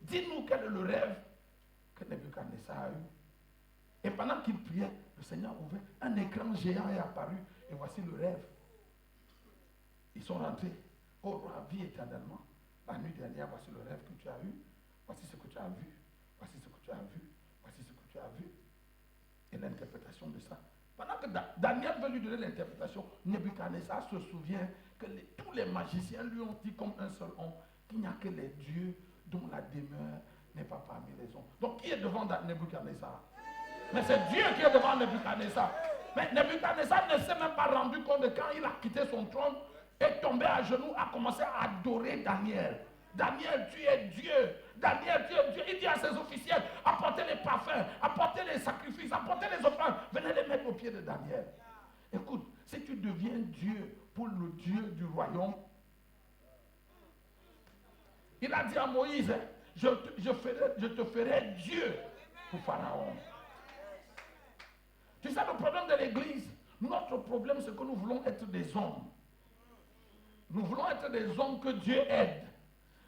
dis-nous quel est le rêve que Nebuchadnezzar a eu. Et pendant qu'il priait, le Seigneur a ouvert, un écran géant est apparu, et voici le rêve. Ils sont rentrés. Oh roi, vis éternellement. La nuit dernière, voici le rêve que tu as eu. Voici ce que tu as vu. Voici ce que tu as vu. Voici ce que tu as vu. Et l'interprétation de ça. Pendant que Daniel veut lui donner l'interprétation, Nebuchadnezzar se souvient que tous les magiciens lui ont dit comme un seul homme qu'il n'y a que les dieux dont la demeure n'est pas parmi les hommes. Donc qui est devant Nebuchadnezzar? Mais c'est Dieu qui est devant Nebuchadnezzar. Mais Nebuchadnezzar ne s'est même pas rendu compte de quand il a quitté son trône, est tombé à genoux, a commencé à adorer Daniel. Daniel, tu es Dieu. Daniel, tu es Dieu. Il dit à ses officiels, apportez les parfums, apportez les sacrifices, apportez les offrandes. Venez les mettre aux pieds de Daniel. Écoute, si tu deviens Dieu pour le Dieu du royaume, il a dit à Moïse, je te ferai Dieu pour Pharaon. Tu sais le problème de l'église? Notre problème, c'est que nous voulons être des hommes. Nous voulons être des hommes que Dieu aide.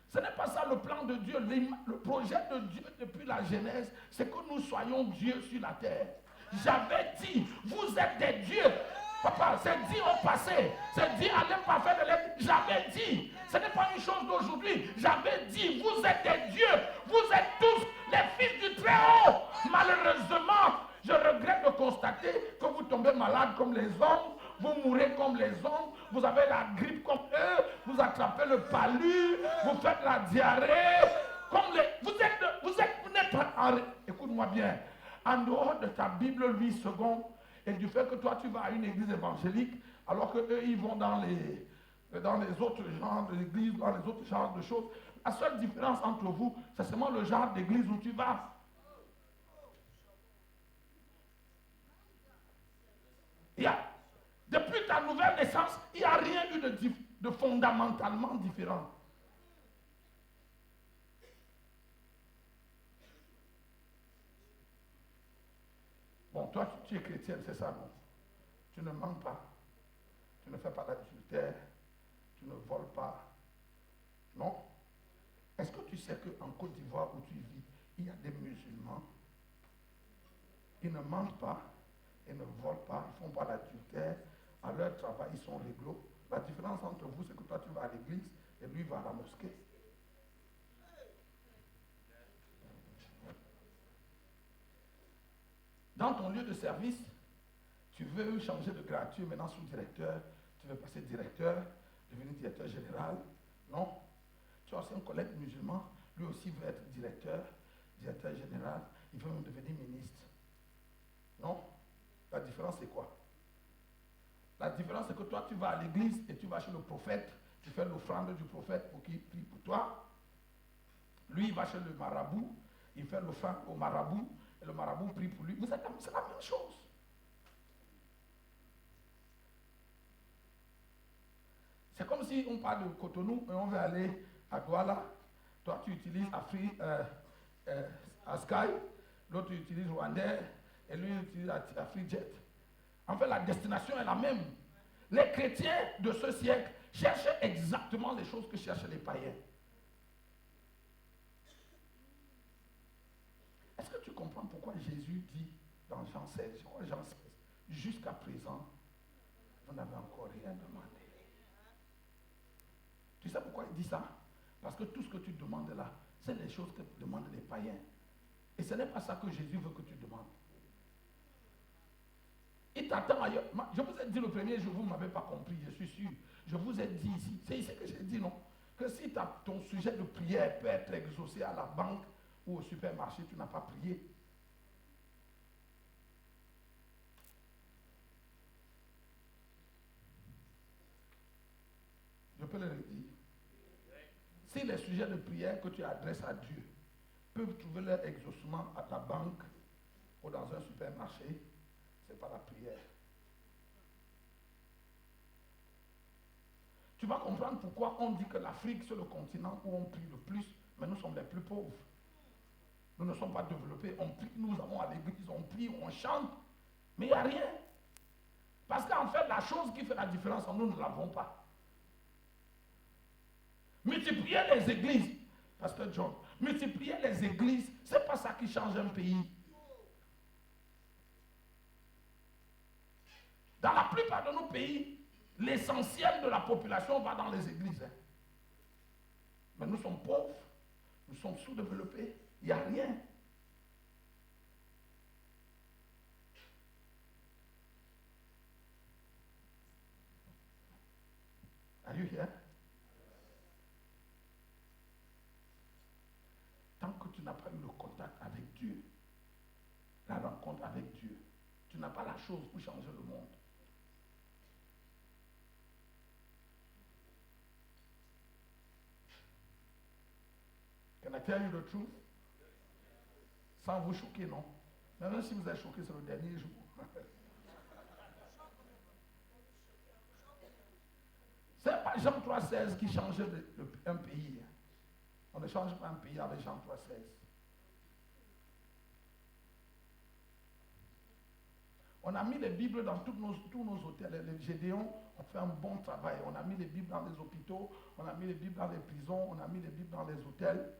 Ce n'est pas ça le plan de Dieu. Le projet de Dieu depuis la Genèse, c'est que nous soyons Dieu sur la terre. J'avais dit, vous êtes des dieux. Papa, c'est dit au passé. C'est dit à l'imparfait de l'être. J'avais dit. Ce n'est pas une chose d'aujourd'hui. J'avais dit, vous êtes des dieux. Vous êtes tous les fils du Très-Haut. Malheureusement, je regrette de constater que vous tombez malade comme les hommes. Vous mourrez comme les hommes, vous avez la grippe comme eux, vous attrapez le palu, vous faites la diarrhée, comme les... Vous n'êtes pas en... Écoute-moi bien, en dehors de ta Bible 8 secondes, et du fait que toi tu vas à une église évangélique, alors qu'eux ils vont dans les autres genres d'églises, dans les autres genres de choses, la seule différence entre vous, c'est seulement le genre d'église où tu vas. Depuis ta nouvelle naissance, il n'y a rien eu de fondamentalement différent. Bon, toi, tu es chrétienne, c'est ça, non? Tu ne mens pas. Tu ne fais pas d'adultère. Tu ne voles pas. Non? Est-ce que tu sais qu'en Côte d'Ivoire où tu vis, il y a des musulmans? Ils ne mentent pas. Ils ne volent pas. Ils ne font pas d'adultère. À leur travail, ils sont légaux. La différence entre vous, c'est que toi, tu vas à l'église et lui va à la mosquée. Dans ton lieu de service, tu veux changer de gratuit maintenant sous-directeur, tu veux passer directeur, devenir directeur général. Non. Tu as aussi un collègue musulman, lui aussi veut être directeur général, il veut même devenir ministre. Non. La différence, c'est quoi? La différence, c'est que toi, tu vas à l'église et tu vas chez le prophète, tu fais l'offrande du prophète pour qu'il prie pour toi. Lui, il va chez le marabout, il fait l'offrande au marabout, et le marabout prie pour lui. C'est la même chose. C'est comme si on parle de Cotonou et on veut aller à Douala. Toi, tu utilises Sky, l'autre utilise Rwandais, et lui utilise AfriJet. En fait, la destination est la même. Les chrétiens de ce siècle cherchent exactement les choses que cherchent les païens. Est-ce que tu comprends pourquoi Jésus dit dans Jean 16, je crois Jean 16, jusqu'à présent, vous n'avez encore rien demandé. Tu sais pourquoi il dit ça? Parce que tout ce que tu demandes là, c'est les choses que demandent les païens. Et ce n'est pas ça que Jésus veut que tu demandes. Il t'attend ailleurs. Je vous ai dit le premier jour, vous ne m'avez pas compris, je suis sûr. Je vous ai dit ici, c'est ici que j'ai dit non, que si ton sujet de prière peut être exaucé à la banque ou au supermarché, tu n'as pas prié. Je peux le redire. Si les sujets de prière que tu adresses à Dieu peuvent trouver leur exaucement à ta banque ou dans un supermarché, ce n'est pas la prière. Tu vas comprendre pourquoi on dit que l'Afrique, c'est le continent où on prie le plus, mais nous sommes les plus pauvres. Nous ne sommes pas développés. On prie, nous allons à l'église, on prie, on chante, mais il n'y a rien. Parce qu'en fait, la chose qui fait la différence, nous ne l'avons pas. Multiplier les églises, Pasteur John, multiplier les églises, ce n'est pas ça qui change un pays. Dans la plupart de nos pays, l'essentiel de la population va dans les églises. Hein. Mais nous sommes pauvres, nous sommes sous-développés, il n'y a rien. Are you here? Tant que tu n'as pas eu le contact avec Dieu, la rencontre avec Dieu, tu n'as pas la chose pour changer le monde. Can I tell you the truth? Sans vous choquer, non? Même si vous êtes choqué, c'est le dernier jour. C'est pas Jean 3,16 qui changeait un pays. On ne change pas un pays avec Jean 3,16. On a mis les Bibles dans tous nos hôtels. Les Gédéons ont fait un bon travail. On a mis les Bibles dans les hôpitaux, on a mis les Bibles dans les prisons, on a mis les Bibles dans les hôtels.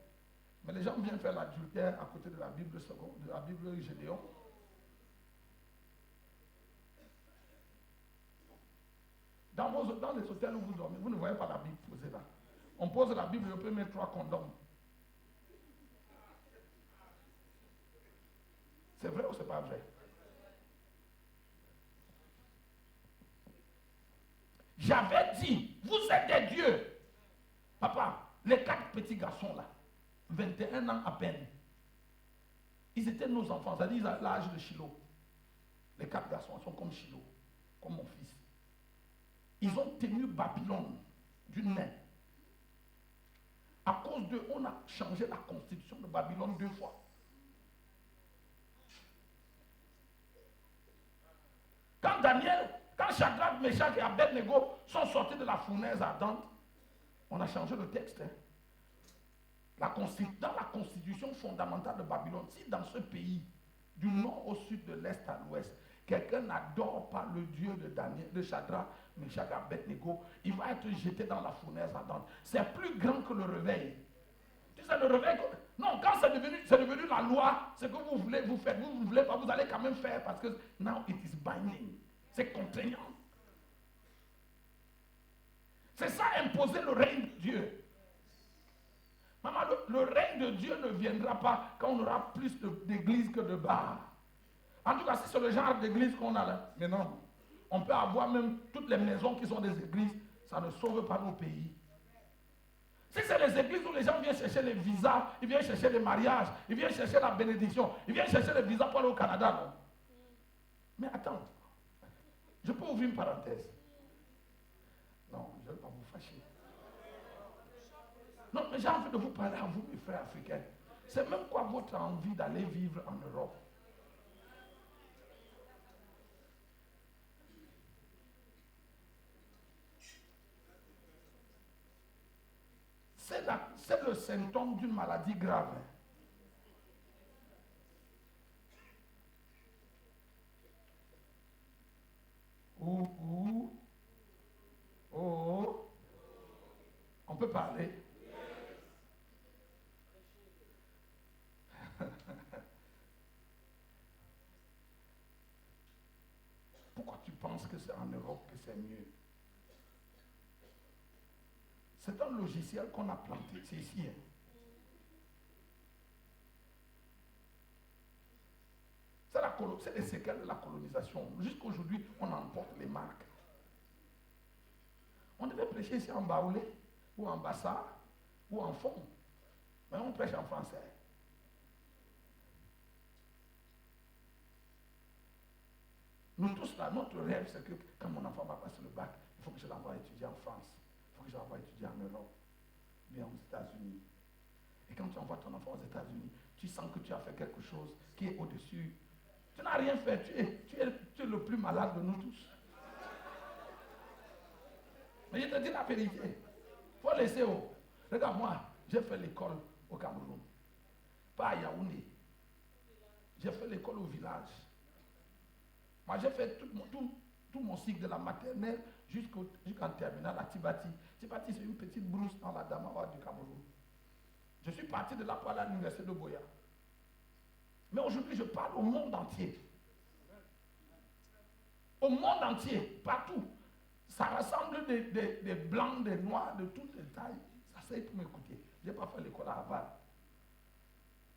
Mais les gens viennent faire l'adultère à côté de la Bible seconde, de la Bible Gédéon. Dans les hôtels où vous dormez, vous ne voyez pas la Bible posée là. On pose la Bible, je peux mettre 3 condoms. C'est vrai ou c'est pas vrai? J'avais dit, vous êtes des dieux. Papa, les 4 petits garçons là, 21 ans à peine, ils étaient nos enfants, c'est-à-dire à l'âge de Shiloh. Les 4 garçons sont comme Shiloh, comme mon fils. Ils ont tenu Babylone d'une main. À cause d'eux, on a changé la constitution de Babylone 2 fois. Quand Shadrach, Meshach et Abednego sont sortis de la fournaise ardente, on a changé le texte. Hein. Dans la constitution fondamentale de Babylone, si dans ce pays, du nord au sud, de l'est à l'ouest, quelqu'un n'adore pas le Dieu de Shadrach, Meshach et Abednego, il va être jeté dans la fournaise ardente. C'est plus grand que le réveil. Tu sais, le réveil, non, quand c'est devenu la loi, ce que vous voulez, vous faites. Vous ne voulez pas, vous allez quand même faire parce que now it is binding. C'est contraignant. C'est ça, imposer le règne de Dieu. Maman, le règne de Dieu ne viendra pas quand on aura plus d'églises que de bars. En tout cas, si c'est le genre d'église qu'on a là, mais non. On peut avoir même toutes les maisons qui sont des églises, ça ne sauve pas nos pays. Si c'est les églises où les gens viennent chercher les visas, ils viennent chercher les mariages, ils viennent chercher la bénédiction, ils viennent chercher les visas pour aller au Canada, non? Mais attends, je peux ouvrir une parenthèse. Non, je ne vais pas vous fâcher. Non, mais j'ai envie de vous parler à vous, mes frères africains. C'est même quoi votre envie d'aller vivre en Europe? C'est le symptôme d'une maladie grave. Oh. On peut parler. Pourquoi tu penses que c'est en Europe que c'est mieux? C'est un logiciel qu'on a planté, c'est ici. Hein. C'est les séquelles de la colonisation. Jusqu'aujourd'hui, on emporte les marques. On devait prêcher ici en baoulé, ou en bassa, ou en fond. Mais on prêche en français. Nous tous là, notre rêve, c'est que quand mon enfant va passer le bac, il faut que je l'envoie étudier en France. Il faut que je l'envoie étudier en Europe, bien aux États-Unis. Et quand tu envoies ton enfant aux États-Unis, tu sens que tu as fait quelque chose qui est au-dessus. Tu n'as rien fait, tu es le plus malade de nous tous. Mais je te dis la vérité. Il faut laisser haut. Regarde, moi, j'ai fait l'école au Cameroun. Pas à Yaoundé. J'ai fait l'école au village. Moi, j'ai fait tout mon cycle de la maternelle jusqu'en terminale à Tibati. Tibati, c'est une petite brousse dans la Damawa du Cameroun. Je suis parti de là pour aller à l'université de Boya. Mais aujourd'hui, je parle au monde entier. Au monde entier, partout. Ça rassemble des blancs, des noirs, de toutes les tailles. Ça sert pour m'écouter. Je n'ai pas fait l'école à Harvard.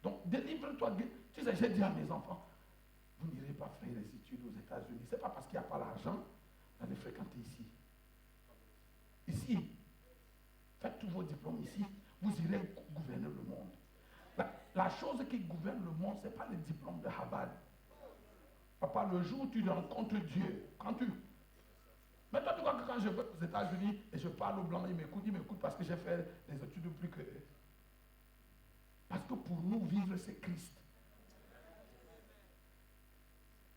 Donc, délivre-toi. Tu sais, j'ai dit à mes enfants, vous n'irez pas faire les études aux États-Unis. Ce n'est pas parce qu'il n'y a pas l'argent d'aller fréquenter ici. Ici, faites tous vos diplômes ici, vous irez gouverner le monde. La chose qui gouverne le monde, ce n'est pas les diplômes de Harvard. Papa, le jour où tu rencontres Dieu, quand tu... Mais toi, tu vois que quand je vais aux États-Unis et je parle aux Blancs, ils m'écoutent parce que j'ai fait des études plus que eux. Parce que pour nous, vivre, c'est Christ.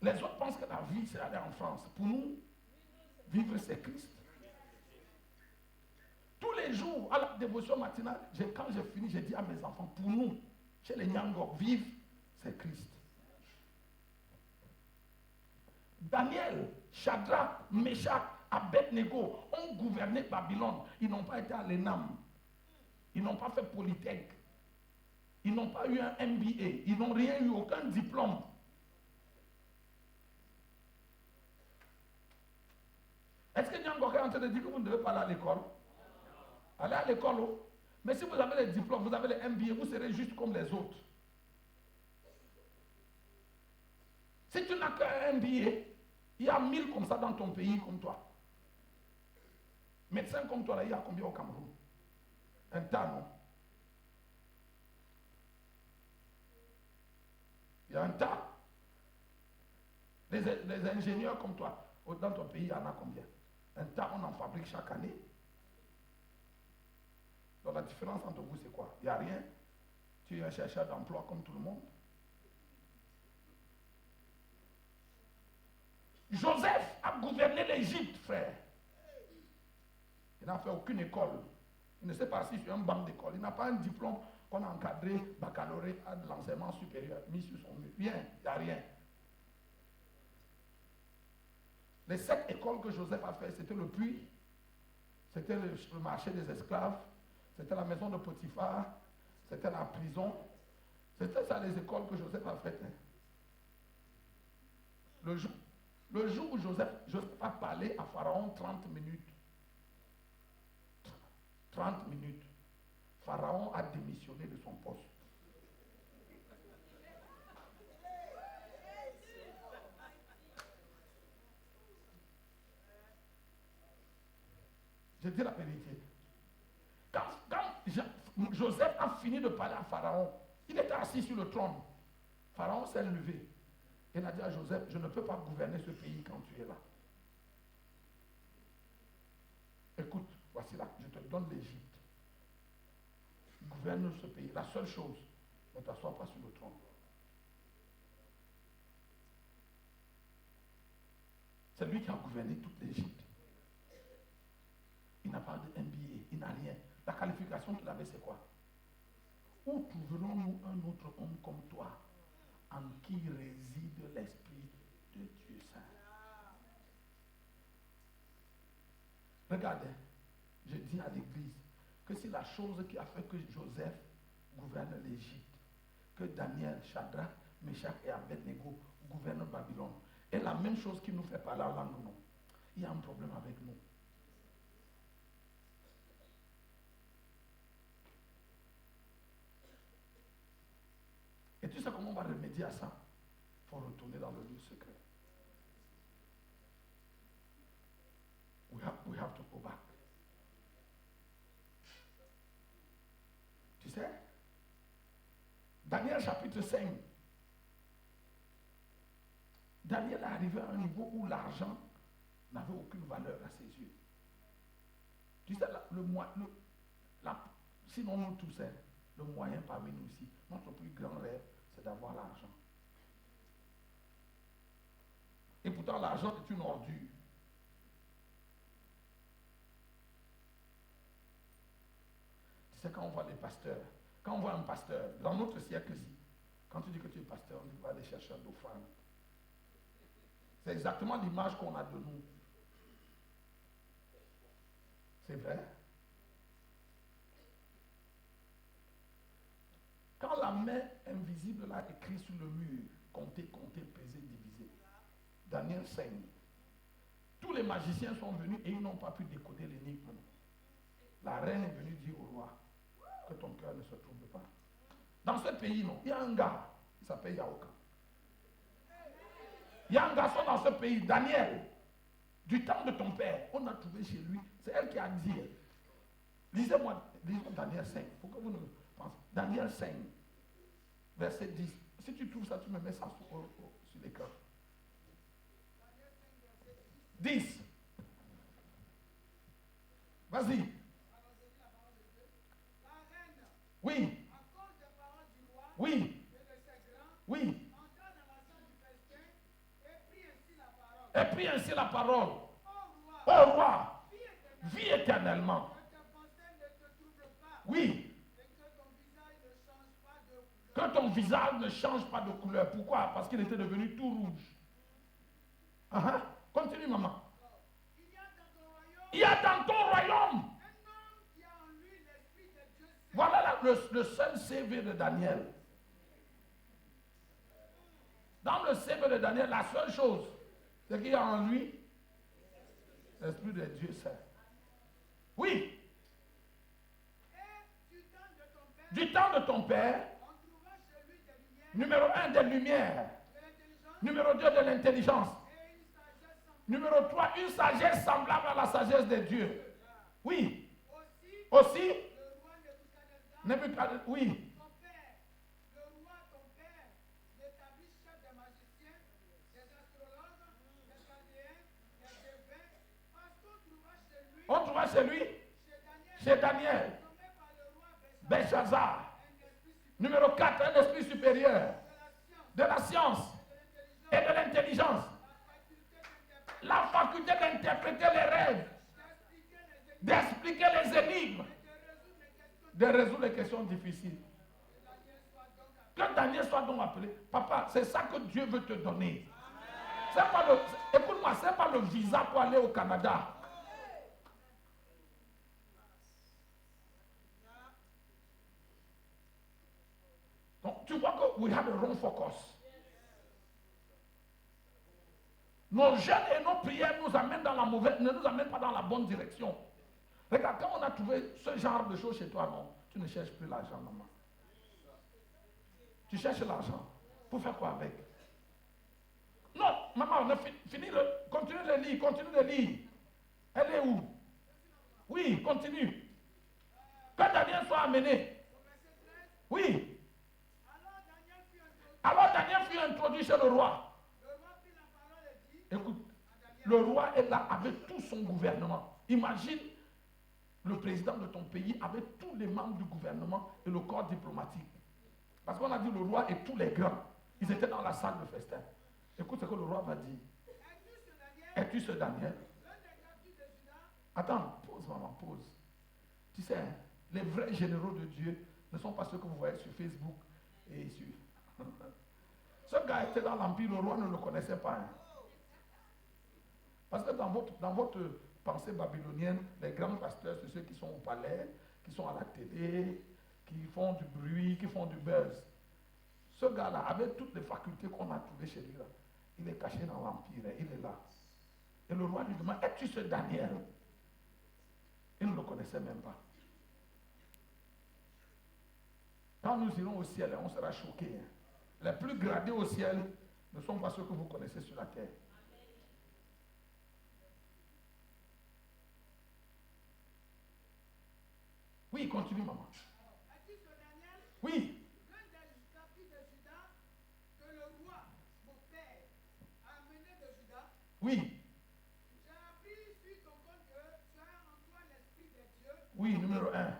Les autres pensent que la vie, c'est aller en France. Pour nous, vivre, c'est Christ. Tous les jours, à la dévotion matinale, quand j'ai fini, j'ai dit à mes enfants, pour nous, chez les Nyangok, vivre, c'est Christ. Daniel, Shadrach, Meshach, Abednego ont gouverné Babylone. Ils n'ont pas été à l'ENAM. Ils n'ont pas fait Polytech. Ils n'ont pas eu un MBA. Ils n'ont rien eu, aucun diplôme. Est-ce que Nyangok est en train de dire que vous ne devez pas aller à l'école? Allez à l'école. Oh. Mais si vous avez les diplômes, vous avez les MBA, vous serez juste comme les autres. Si tu n'as qu'un MBA, il y a 1000 comme ça dans ton pays comme toi. Médecins comme toi, là, il y a combien au Cameroun? Un tas, non? Il y a un tas. Les ingénieurs comme toi, dans ton pays, il y en a combien? Un tas, on en fabrique chaque année. Donc la différence entre vous, c'est quoi? Il n'y a rien. Tu es un chercheur d'emploi comme tout le monde. Joseph a gouverné l'Égypte, frère. Il n'a fait aucune école. Il ne s'est pas assis sur un banc d'école. Il n'a pas un diplôme qu'on a encadré, baccalauréat de l'enseignement supérieur, mis sur son mur. Rien, il n'y a rien. Les 7 écoles que Joseph a fait, c'était le puits, c'était le marché des esclaves, c'était la maison de Potiphar, c'était la prison. C'était ça les écoles que Joseph a faites. Le jour où Joseph a parlé à Pharaon 30 minutes, 30 minutes, Pharaon a démissionné de son poste. Je dis la vérité. Quand Joseph a fini de parler à Pharaon, il était assis sur le trône. Pharaon s'est levé. Il a dit à Joseph, je ne peux pas gouverner ce pays quand tu es là. Écoute, voici là, je te donne l'Égypte. Gouverne ce pays. La seule chose, ne t'assois pas sur le trône. C'est lui qui a gouverné toute l'Égypte. Il n'a pas de MBA, il n'a rien. La qualification qu'il avait, c'est quoi? Où trouverons-nous un autre homme comme toi, en qui réside l'Esprit de Dieu Saint? Regardez, je dis à l'Église que c'est la chose qui a fait que Joseph gouverne l'Égypte, que Daniel, Shadrach, Meshach et Abednego gouvernent Babylone. Et la même chose qui nous fait parler en langue, non. Il y a un problème avec nous. Et tu sais comment on va remédier à ça? Il faut retourner dans le lieu secret. We have to go back. Tu sais, Daniel chapitre 5, Daniel est arrivé à un niveau où l'argent n'avait aucune valeur à ses yeux. Tu sais, sinon nous tous, le moyen parmi nous ici, notre plus grand rêve, c'est d'avoir l'argent. Et pourtant, l'argent est une ordure. Tu sais, quand on voit les pasteurs, quand on voit un pasteur, dans notre siècle-ci, quand tu dis que tu es pasteur, on dit va aller chercher d'offrande. C'est exactement l'image qu'on a de nous. C'est vrai. la main invisible là écrit sur le mur, compter, compter, peser, diviser. Daniel 5. Tous les magiciens sont venus et ils n'ont pas pu décoder l'énigme. La reine est venue dire au roi que ton cœur ne se trouble pas. Dans ce pays, non, il y a un gars, il s'appelle Yaoka. Il y a un garçon dans ce pays, Daniel, du temps de ton père, on a trouvé chez lui, c'est elle qui a dit, lisez-moi Daniel 5, il faut que vous ne pensez. Daniel 5, verset 10. Si tu trouves ça, tu me mets ça sur l'écran. 10. Vas-y. Oui. Oui. Oui. Et pris ainsi la parole. Ô roi, vis éternellement. Oui. Que ton visage ne change pas de couleur. Pourquoi? Parce qu'il était devenu tout rouge. Continue, maman. Il y a dans ton royaume. Voilà le seul CV de Daniel. Dans le CV de Daniel, la seule chose, c'est qu'il y a en lui l'Esprit de Dieu saint. Oui. Du temps de ton père, numéro 1 des lumières, numéro 2 de l'intelligence, numéro 3 une sagesse semblable à la sagesse de Dieu. Oui. Aussi, oui. On trouva chez lui, chez Daniel, Belshazzar. Numéro 4, un esprit supérieur de la science et de l'intelligence. La faculté d'interpréter les rêves, d'expliquer les énigmes, de résoudre les questions difficiles. Que Daniel soit donc appelé. Papa, c'est ça que Dieu veut te donner. Écoute-moi, ce n'est pas le visa pour aller au Canada. Donc, tu vois que we have a wrong focus. Nos jeûnes et nos prières nous amènent dans la mauvaise, ne nous amènent pas dans la bonne direction. Regarde, quand on a trouvé ce genre de choses chez toi, non, tu ne cherches plus l'argent, maman. Tu cherches l'argent. Pour faire quoi avec? Non, maman, on a fini continue de lire, continue de lire. Elle est où? Oui, continue. Que Daniel soit amené. Oui. Alors Daniel fut introduit chez le roi. Écoute, le roi est là avec tout son gouvernement. Imagine le président de ton pays avec tous les membres du gouvernement et le corps diplomatique. Parce qu'on a dit le roi et tous les grands. Ils étaient dans la salle de festin. Écoute ce que le roi va dire. Es-tu ce Daniel? Attends, pause maman, pause. Tu sais, les vrais généraux de Dieu ne sont pas ceux que vous voyez sur Facebook et sur... Ce gars était dans l'Empire, le roi ne le connaissait pas. Hein. Parce que dans votre pensée babylonienne, les grands pasteurs, c'est ceux qui sont au palais, qui sont à la télé, qui font du bruit, qui font du buzz. Ce gars-là, avec toutes les facultés qu'on a trouvées chez lui, là, il est caché dans l'Empire, il est là. Et le roi lui demande, es-tu ce Daniel? Il ne le connaissait même pas. Quand nous irons au ciel, on sera choqués. Hein. Les plus gradés au ciel ne sont pas ceux que vous connaissez sur la terre. Oui, continue, maman. Oui. Oui. Oui, numéro 1.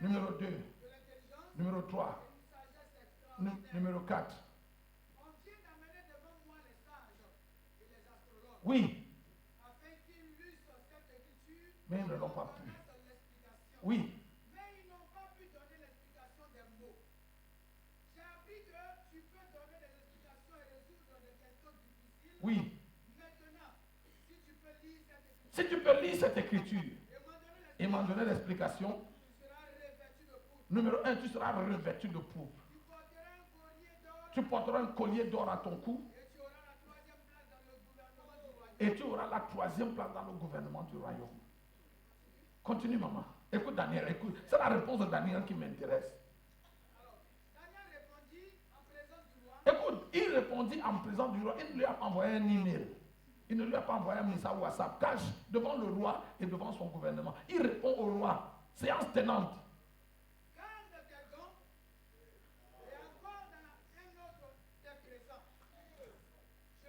Numéro 2. Numéro 3. Numéro 4. Oui. Mais ils ne l'ont pas pu. Oui. Mais ils n'ont pas pu donner l'explication des mots. J'ai appris que tu peux donner des explications et résoudre des questions difficiles. Oui. Maintenant, si tu peux lire cette écriture. Si tu peux lire cette écriture et m'en donner l'explication, tu seras revêtu de poudre. Numéro 1, tu seras revêtu de pourpre. Tu porteras un collier d'or à ton cou. Et tu auras la troisième place dans le gouvernement du royaume. Continue, maman. Écoute, Daniel, écoute. C'est la réponse de Daniel qui m'intéresse. Écoute, il répondit en présence du roi. Il ne lui a pas envoyé un email. Il ne lui a pas envoyé un message WhatsApp. Cache devant le roi et devant son gouvernement. Il répond au roi. Séance tenante.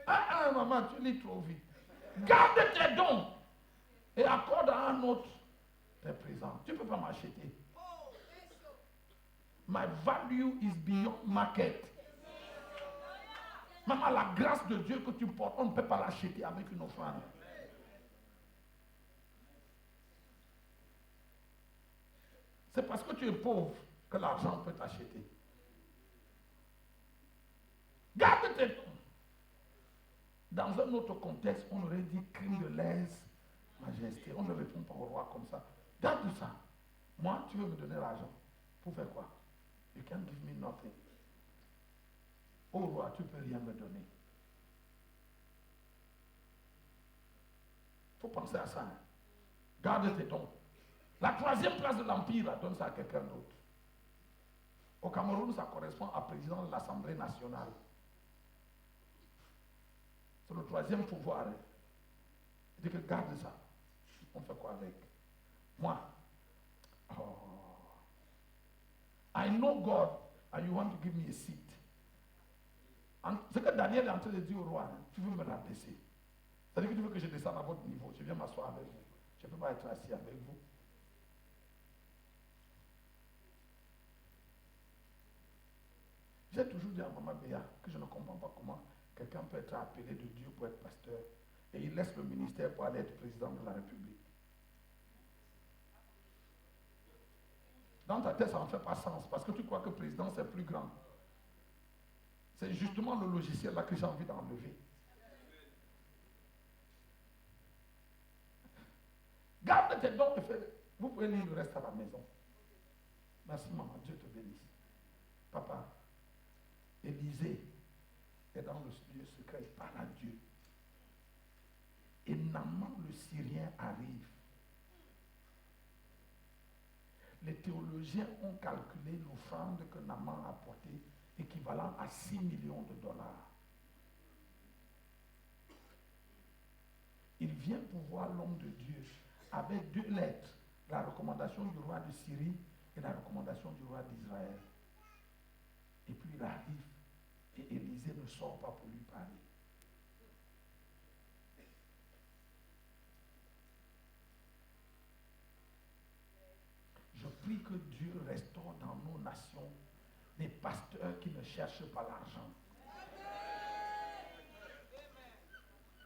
Ah, maman, tu lis trop vite. Garde tes dons et accorde à un autre tes présents. Tu ne peux pas m'acheter. My value is beyond market. Maman, la grâce de Dieu que tu portes, on ne peut pas l'acheter avec une offrande. C'est parce que tu es pauvre que l'argent peut t'acheter. Garde tes dons. Dans un autre contexte, on aurait dit crime de lèse-majesté. On ne répond pas au roi comme ça. Garde tout ça. Moi, tu veux me donner l'argent. Pour faire quoi? You can't give me nothing. Oh roi, tu ne peux rien me donner. Il faut penser à ça. Hein. Garde tes dons. La troisième place de l'Empire, donne ça à quelqu'un d'autre. Au Cameroun, ça correspond à président de l'Assemblée nationale. C'est le troisième pouvoir. Il dit que garde ça. On fait quoi avec? Moi. Oh. I know God and you want to give me a seat. Ce que Daniel est en train de dire au roi, hein, tu veux me rabaisser. C'est-à-dire que tu veux que je descende à votre niveau. Je viens m'asseoir avec vous. Je ne peux pas être assis avec vous. J'ai toujours dit à Maman Béa que je ne comprends pas comment quelqu'un peut être appelé de Dieu pour être pasteur et il laisse le ministère pour aller être président de la République. Dans ta tête, ça ne fait pas sens parce que tu crois que président c'est plus grand. C'est justement le logiciel là que j'ai envie d'enlever. Garde tes dons et fais. Vous pouvez lire le reste à la maison. Merci maman, Dieu te bénisse. Papa, Élisée est dans le lieu secret, il parle à Dieu. Et Naaman le Syrien arrive. Les théologiens ont calculé l'offrande que Naaman a apportée équivalent à 6 millions de dollars. Il vient pour voir l'homme de Dieu avec 2 lettres, la recommandation du roi de Syrie et la recommandation du roi d'Israël. Et puis il arrive et Élisée ne sort pas pour lui parler. Je prie que Dieu restaure dans nos nations des pasteurs qui ne cherchent pas l'argent.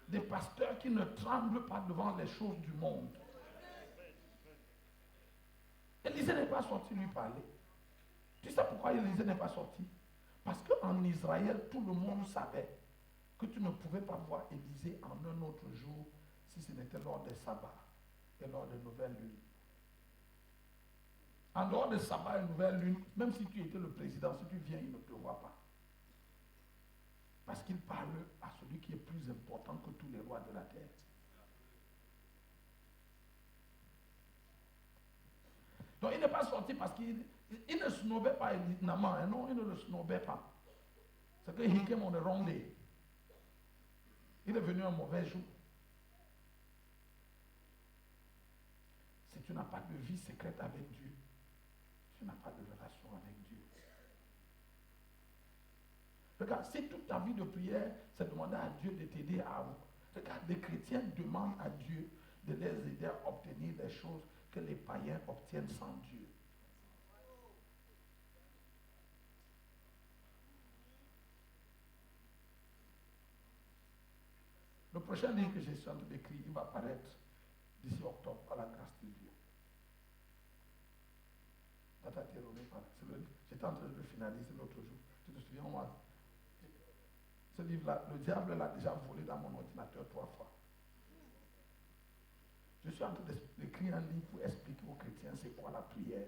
Des pasteurs qui ne tremblent pas devant les choses du monde. Élisée n'est pas sorti lui parler. Tu sais pourquoi Élisée n'est pas sorti? Parce qu'en Israël, tout le monde savait que tu ne pouvais pas voir Élisée en un autre jour si ce n'était lors des sabbats et lors des nouvelles lunes. En dehors des sabbats et nouvelles lunes, même si tu étais le président, si tu viens, il ne te voit pas. Parce qu'il parle à celui qui est plus important que tous les rois de la terre. Donc il n'est pas sorti parce qu'il ne snobait pas Naaman. Non, il ne le snobait pas. C'est que he came on the wrong day. Il est venu un mauvais jour. Si tu n'as pas de vie secrète avec Dieu, tu n'as pas de relation avec Dieu. Regarde, si toute ta vie de prière, c'est demander à Dieu de t'aider à... Regarde, les chrétiens demandent à Dieu de les aider à obtenir des choses que les païens obtiennent sans Dieu. Le prochain livre que je suis en train d'écrire, il va paraître d'ici octobre, par la grâce de Dieu. J'étais en train de le finaliser l'autre jour. Tu te souviens, moi, ce livre-là, le diable l'a déjà volé dans mon ordinateur 3 fois. Je suis en train d'écrire un livre pour expliquer aux chrétiens c'est quoi la prière.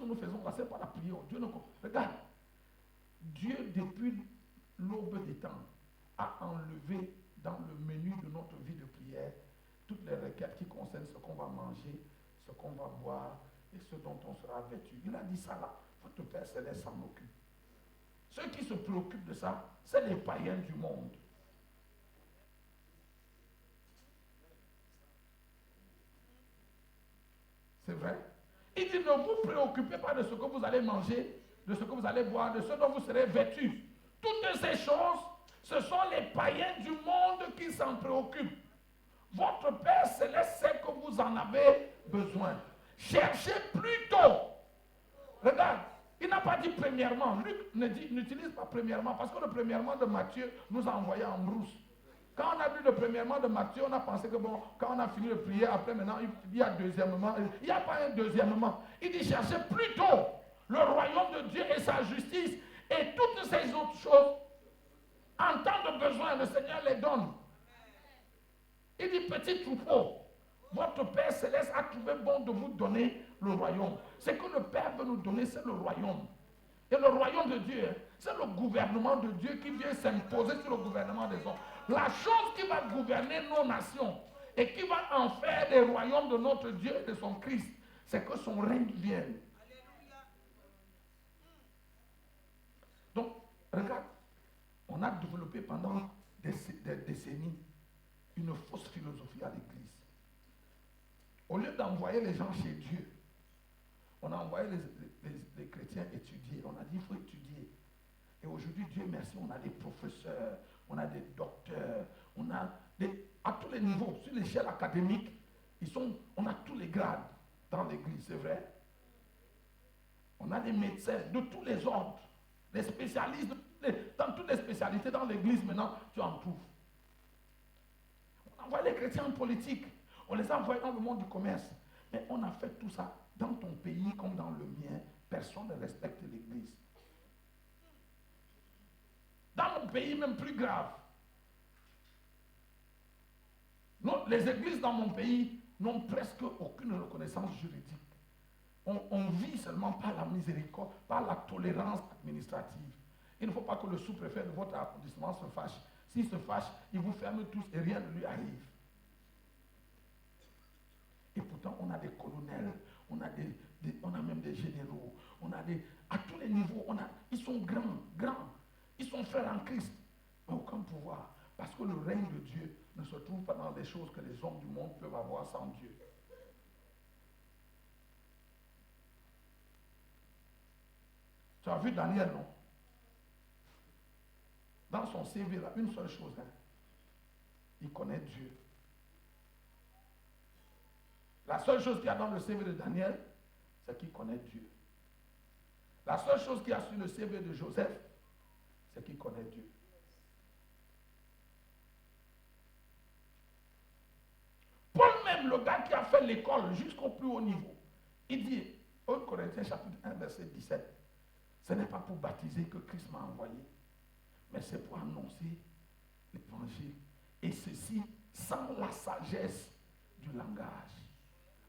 que nous faisons là, ce n'est pas la prière. Dieu ne comprend. Regarde, Dieu, depuis l'aube des temps, a enlevé dans le menu de notre vie de prière toutes les requêtes qui concernent ce qu'on va manger, ce qu'on va boire et ce dont on sera vêtu. Il a dit ça là. Votre Père Céleste s'en occupe. Ceux qui se préoccupent de ça, c'est les païens du monde. C'est vrai. Il dit, ne vous préoccupez pas de ce que vous allez manger, de ce que vous allez boire, de ce dont vous serez vêtus. Toutes ces choses, ce sont les païens du monde qui s'en préoccupent. Votre Père Céleste sait que vous en avez besoin. Cherchez plutôt. Regarde, il n'a pas dit premièrement. Luc n'utilise pas premièrement, parce que le premièrement de Matthieu nous a envoyé en brousse. Quand on a vu le premièrement de Matthieu, on a pensé que bon, quand on a fini de prier, après maintenant, il y a deuxièmement. Il n'y a pas un deuxièmement. Il dit cherchez plutôt le royaume de Dieu et sa justice, et toutes ces autres choses, en temps de besoin, le Seigneur les donne. Il dit petit troupeau, votre Père Céleste a trouvé bon de vous donner le royaume. Ce que le Père veut nous donner, c'est le royaume. Et le royaume de Dieu, c'est le gouvernement de Dieu qui vient s'imposer sur le gouvernement des hommes. La chose qui va gouverner nos nations et qui va en faire des royaumes de notre Dieu et de son Christ, c'est que son règne vienne. Donc, regarde, on a développé pendant des décennies une fausse philosophie à l'Église. Au lieu d'envoyer les gens chez Dieu, on a envoyé les chrétiens étudier. On a dit il faut étudier. Et aujourd'hui, Dieu merci, on a des professeurs, on a des docteurs, on a à tous les niveaux, sur l'échelle académique, on a tous les grades dans l'Église, c'est vrai. On a des médecins de tous les ordres, des spécialistes, dans toutes les spécialités dans l'Église maintenant, tu en trouves. On envoie les chrétiens en politique, on les a envoyés dans le monde du commerce. Mais on a fait tout ça dans ton pays comme dans le mien. Personne ne respecte l'Église. Dans mon pays, même plus grave. Non, les églises dans mon pays n'ont presque aucune reconnaissance juridique. On vit seulement par la miséricorde, par la tolérance administrative. Il ne faut pas que le sous-préfet de votre arrondissement se fâche. S'il se fâche, il vous ferme tous et rien ne lui arrive. Et pourtant, on a des colonels, on a même des généraux, à tous les niveaux, ils sont grands, ils sont frères en Christ, mais aucun pouvoir. Parce que le règne de Dieu ne se trouve pas dans les choses que les hommes du monde peuvent avoir sans Dieu. Tu as vu Daniel, non? Dans son CV, là, une seule chose, il connaît Dieu. La seule chose qu'il y a dans le CV de Daniel, c'est qu'il connaît Dieu. La seule chose qu'il y a sur le CV de Joseph, c'est qu'il connaît Dieu. Paul même, le gars qui a fait l'école jusqu'au plus haut niveau, il dit, 1 Corinthiens chapitre 1, verset 17, ce n'est pas pour baptiser que Christ m'a envoyé, mais c'est pour annoncer l'évangile. Et ceci sans la sagesse du langage,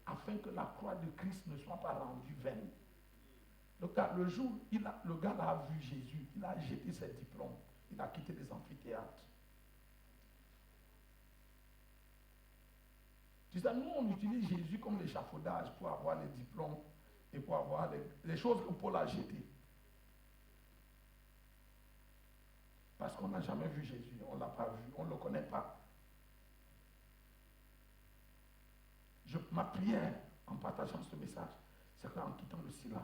afin que la croix de Christ ne soit pas rendue vaine. Le jour où le gars a vu Jésus, il a jeté ses diplômes, il a quitté les amphithéâtres. Tu sais, nous on utilise Jésus comme l'échafaudage pour avoir les diplômes et pour avoir les choses que Paul a jetées. Parce qu'on n'a jamais vu Jésus, on ne l'a pas vu, on ne le connaît pas. Ma prière en partageant ce message, c'est qu'en quittant le Sila,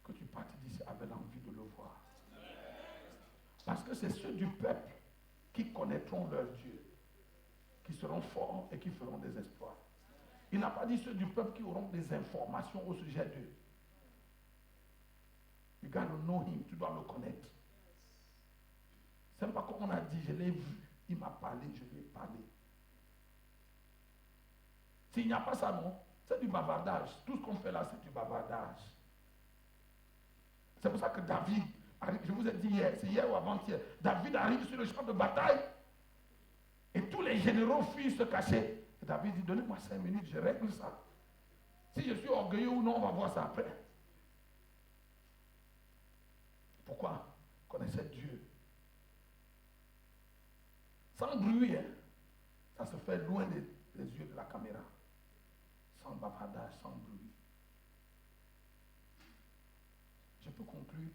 que tu partes d'ici avec l'envie de le voir. Parce que c'est ceux du peuple qui connaîtront leur Dieu, qui seront forts et qui feront des exploits. Il n'a pas dit ceux du peuple qui auront des informations au sujet d'eux. You gotta know him, tu dois le connaître. C'est pas comme on a dit, je l'ai vu, il m'a parlé, je lui ai parlé. S'il n'y a pas ça, non, c'est du bavardage. Tout ce qu'on fait là, c'est du bavardage. C'est pour ça que David, je vous ai dit hier, c'est hier ou avant-hier, David arrive sur le champ de bataille et tous les généraux fuient se cacher. Et David dit, donnez-moi 5 minutes, je règle ça. Si je suis orgueilleux ou non, on va voir ça après. Pourquoi? Connaissait Dieu. Sans bruit, hein? Ça se fait loin des yeux de la caméra. Sans bavardage, sans bruit. Je peux conclure.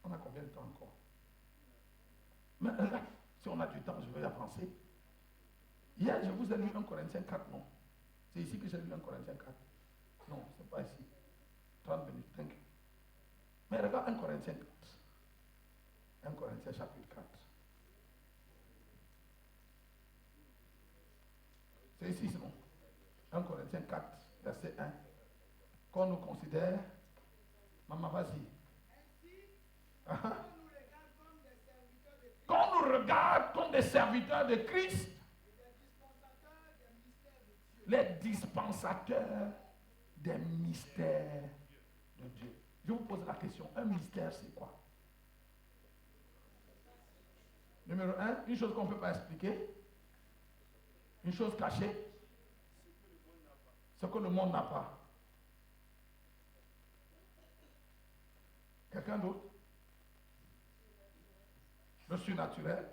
On a combien de temps encore? Mais regarde, si on a du temps, je vais avancer. Hier, je vous ai lu 1 Corinthiens 4, non? C'est ici que j'ai lu 1 Corinthiens 4. Non, ce n'est pas ici. 30 minutes, thank you. Mais regarde 1 Corinthiens 4. 1 Corinthiens chapitre 4. C'est ici, non? 1 Corinthiens 4, verset 1. Qu'on nous considère. Maman, vas-y. Qu'on nous regarde comme des serviteurs de Christ. Les dispensateurs des mystères de Dieu. Je vous pose la question, un mystère c'est quoi? Numéro 1, une chose qu'on ne peut pas expliquer. Une chose cachée. Ce que le monde n'a pas. Quelqu'un d'autre? Le surnaturel.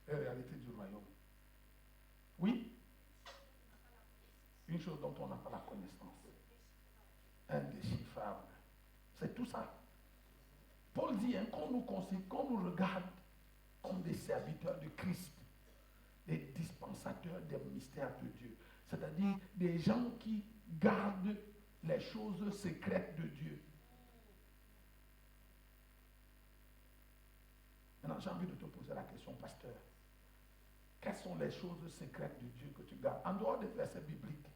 Les réalités du royaume. Oui? Une chose dont on n'a pas la connaissance. Indéchiffrable. C'est tout ça. Paul dit hein, qu'on nous regarde comme des serviteurs de Christ, des dispensateurs des mystères de Dieu. C'est-à-dire des gens qui gardent les choses secrètes de Dieu. Maintenant, j'ai envie de te poser la question, pasteur. Quelles sont les choses secrètes de Dieu que tu gardes en dehors des versets bibliques?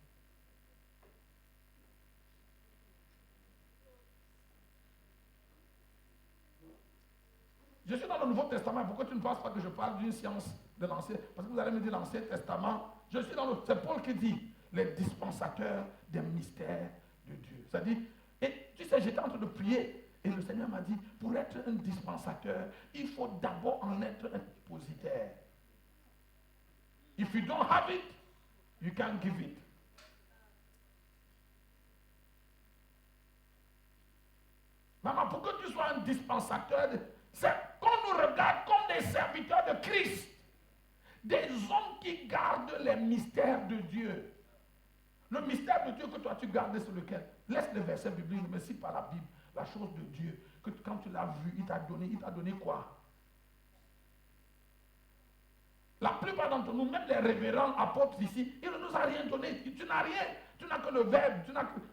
Je suis dans le Nouveau Testament. Pourquoi tu ne penses pas que je parle d'une science de l'Ancien? Parce que vous allez me dire l'Ancien Testament. Je suis dans le... C'est Paul qui dit les dispensateurs des mystères de Dieu. C'est-à-dire, et tu sais, j'étais en train de prier et le Seigneur m'a dit, pour être un dispensateur, il faut d'abord en être un dépositaire. If you don't have it, you can't give it. Maman, pour que tu sois un dispensateur, c'est qu'on nous regarde comme des serviteurs de Christ. Des hommes qui gardent les mystères de Dieu. Le mystère de Dieu que toi tu gardes, c'est lequel? Laisse le verset biblique, mais si par la Bible, la chose de Dieu, que quand tu l'as vu, il t'a donné quoi? La plupart d'entre nous, même les révérends apôtres ici, il ne nous a rien donné. Tu n'as rien. Tu n'as que le verbe.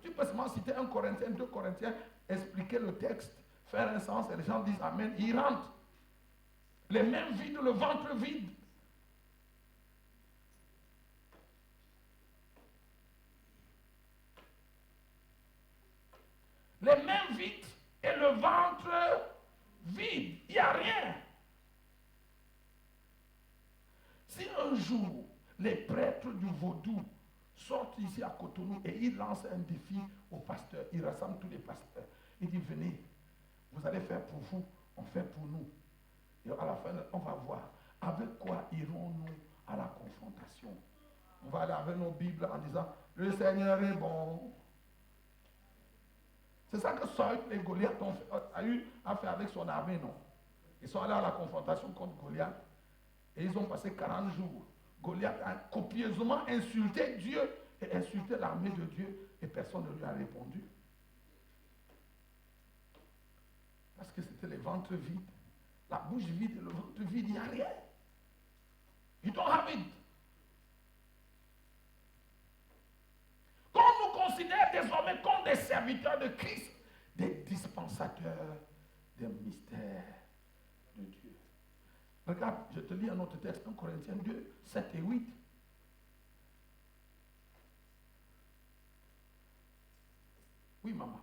Tu peux seulement citer 1 Corinthiens, 2 Corinthiens, expliquer le texte, faire un sens, et les gens disent Amen. Ils rentrent. Les mains vides, le ventre vide. Les mains vides et le ventre vide. Il n'y a rien. Si un jour, les prêtres du vaudou sortent ici à Cotonou et ils lancent un défi aux pasteurs, ils rassemblent tous les pasteurs, ils disent venez, vous allez faire pour vous, on fait pour nous. Et à la fin, on va voir avec quoi irons-nous à la confrontation. On va aller avec nos Bibles en disant, le Seigneur est bon. C'est ça que Saül et Goliath ont eu à faire avec son armée, non? Ils sont allés à la confrontation contre Goliath. Et ils ont passé 40 jours. Goliath a copieusement insulté Dieu et insulté l'armée de Dieu et personne ne lui a répondu. Parce que c'était les ventres vides. La bouche vide et le ventre vide, il n'y a rien. You don't have it. Qu'on nous considère désormais comme des serviteurs de Christ, des dispensateurs des mystères de Dieu. Regarde, je te lis un autre texte, 1 Corinthiens 2, 7 et 8. Oui, maman.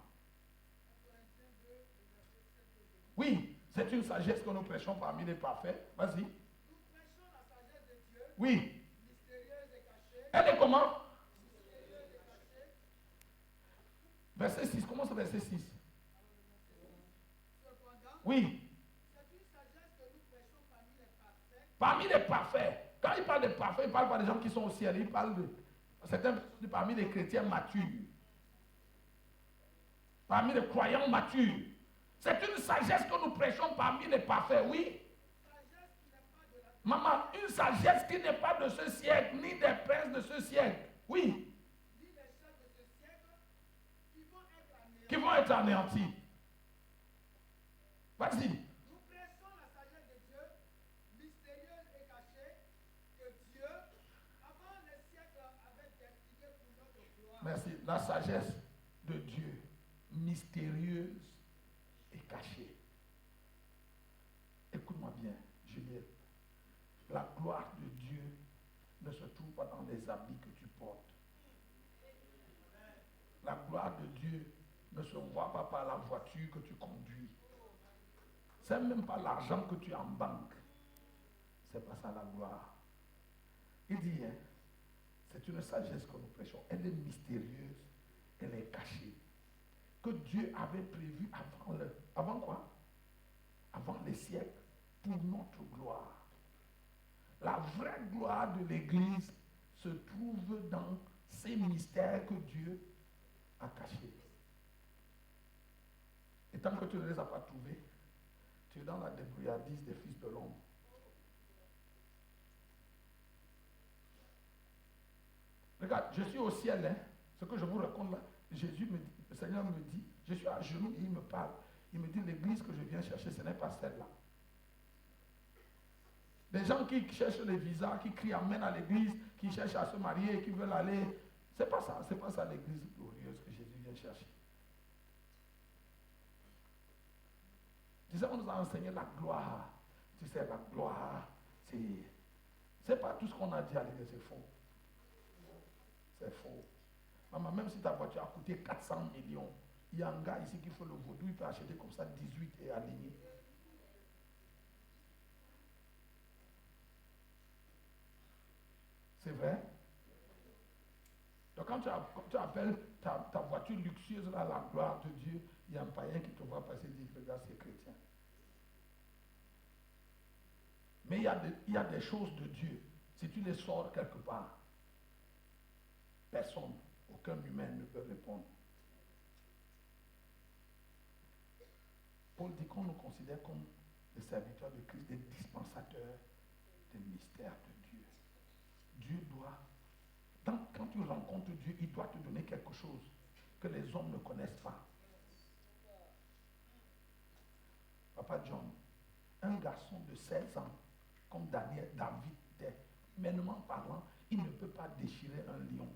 Oui, c'est une sagesse que nous prêchons parmi les parfaits. Vas-y. Nous prêchons la sagesse de Dieu, Oui. mystérieuse et cachée. Elle est comment? Mystérieuse et cachée. Verset 6. Comment c'est verset 6? Cependant, Oui. c'est une sagesse que nous prêchons parmi les parfaits. Parmi les parfaits. Quand il parle des parfaits, il ne parle pas des gens qui sont au ciel. Il parle de certains parmi les chrétiens matures. parmi les croyants matures. C'est une sagesse que nous prêchons parmi les parfaits, oui. Maman, une sagesse qui n'est pas de ce siècle, ni des princes de ce siècle, oui. Qui vont être anéantis. Vas-y. Nous prêchons la sagesse de Dieu, mystérieuse et cachée, que Dieu, avant les siècles, avait destinée pour notre gloire. Merci. La sagesse de Dieu, mystérieuse et cachée. Écoute-moi bien, Juliette. La gloire de Dieu ne se trouve pas dans les habits que tu portes. La gloire de Dieu ne se voit pas par la voiture que tu conduis. C'est même pas l'argent que tu as en banque. C'est pas ça la gloire. Il dit, hein, c'est une sagesse que nous prêchons. Elle est mystérieuse, elle est cachée. Que Dieu avait prévu avant quoi? Avant les siècles, pour notre gloire. La vraie gloire de l'Église se trouve dans ces mystères que Dieu a cachés. Et tant que tu ne les as pas trouvés, tu es dans la débrouillardise des fils de l'homme. Regarde, je suis au ciel, hein. Ce que je vous raconte là, Jésus me dit, le Seigneur me dit, je suis à genoux et il me parle. Il me dit, l'église que je viens chercher, ce n'est pas celle-là. Des gens qui cherchent les visas, qui crient amen à l'église, qui cherchent à se marier, qui veulent aller. C'est pas ça l'église glorieuse que Jésus vient chercher. Tu sais, on nous a enseigné la gloire. Tu sais, la gloire, c'est pas tout ce qu'on a dit à l'église, c'est faux. C'est faux. Maman, même si ta voiture a coûté 400 millions, il y a un gars ici qui fait le vaudou, il peut acheter comme ça 18 et aligner. C'est vrai? Donc quand tu appelles ta voiture luxueuse là, la gloire de Dieu, il y a un païen qui te voit passer et dit, regarde, c'est chrétien. Mais il y a des choses de Dieu. Si tu les sors quelque part, personne, aucun humain ne peut répondre. Paul dit qu'on nous considère comme des serviteurs de Christ, des dispensateurs des mystères de Dieu. Dieu doit, quand tu rencontres Dieu, il doit te donner quelque chose que les hommes ne connaissent pas. Papa John, un garçon de 16 ans, comme David était, humainement parlant, il ne peut pas déchirer un lion.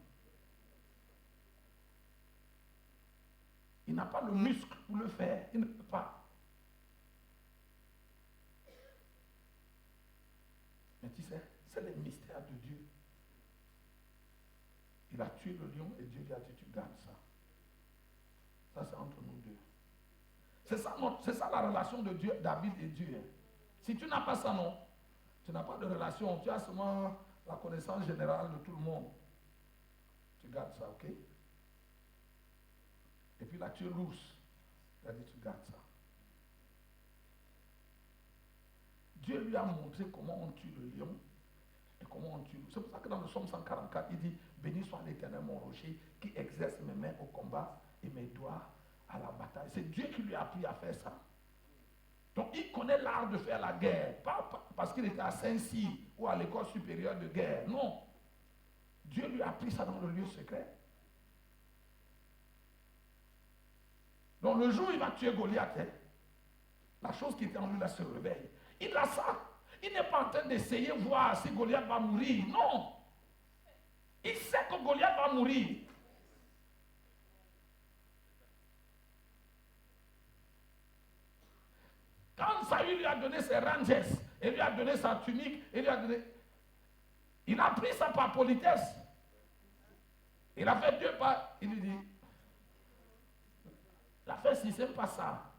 Il n'a pas le muscle pour le faire, il ne peut pas. Mais tu sais, c'est les mystères de Dieu. Il a tué le lion et Dieu lui a dit, tu gardes ça. Ça, c'est entre nous deux. C'est ça la relation de Dieu, David et Dieu. Si tu n'as pas ça, non, tu n'as pas de relation. Tu as seulement la connaissance générale de tout le monde. Tu gardes ça, ok? Et puis là, tu es lousse. Il a dit, tu gardes ça. Dieu lui a montré comment on tue le lion et comment on tue. C'est pour ça que dans le psaume 144, il dit, béni soit l'Éternel mon rocher qui exerce mes mains au combat et mes doigts à la bataille. C'est Dieu qui lui a appris à faire ça. Donc il connaît l'art de faire la guerre, pas parce qu'il était à Saint-Cyr ou à l'école supérieure de guerre, non. Dieu lui a appris ça dans le lieu secret. Donc le jour où il va tuer Goliath, la chose qui était en lui là se réveille. Il a ça. Il n'est pas en train d'essayer de voir si Goliath va mourir. Non. Il sait que Goliath va mourir. Quand Saül lui a donné ses ranges, et lui a donné sa tunique, et lui a donné... Il a pris ça par politesse. Il a fait 2 pas. Il lui dit, la fête, si c'est pas ça.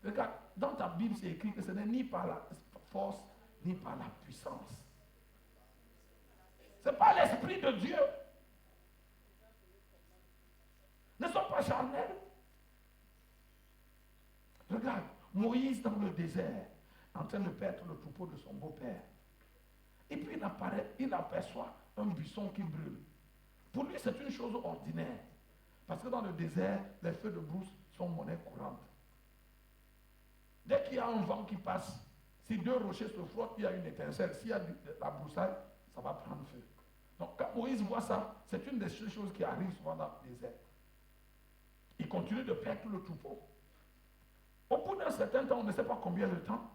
Regarde, dans ta Bible, c'est écrit que ce n'est ni par la force, ni par la puissance. Ce n'est pas l'Esprit de Dieu. Ne sont pas charnels. Regarde, Moïse dans le désert, en train de perdre le troupeau de son beau-père. Et puis il aperçoit un buisson qui brûle. Pour lui, c'est une chose ordinaire. Parce que dans le désert, les feux de brousse sont monnaie courante. Dès qu'il y a un vent qui passe, si deux rochers se frottent, il y a une étincelle. S'il y a de la broussaille, ça va prendre feu. Donc quand Moïse voit ça, c'est une des choses qui arrive souvent dans le désert. Il continue de perdre le troupeau. Au bout d'un certain temps, on ne sait pas combien de temps,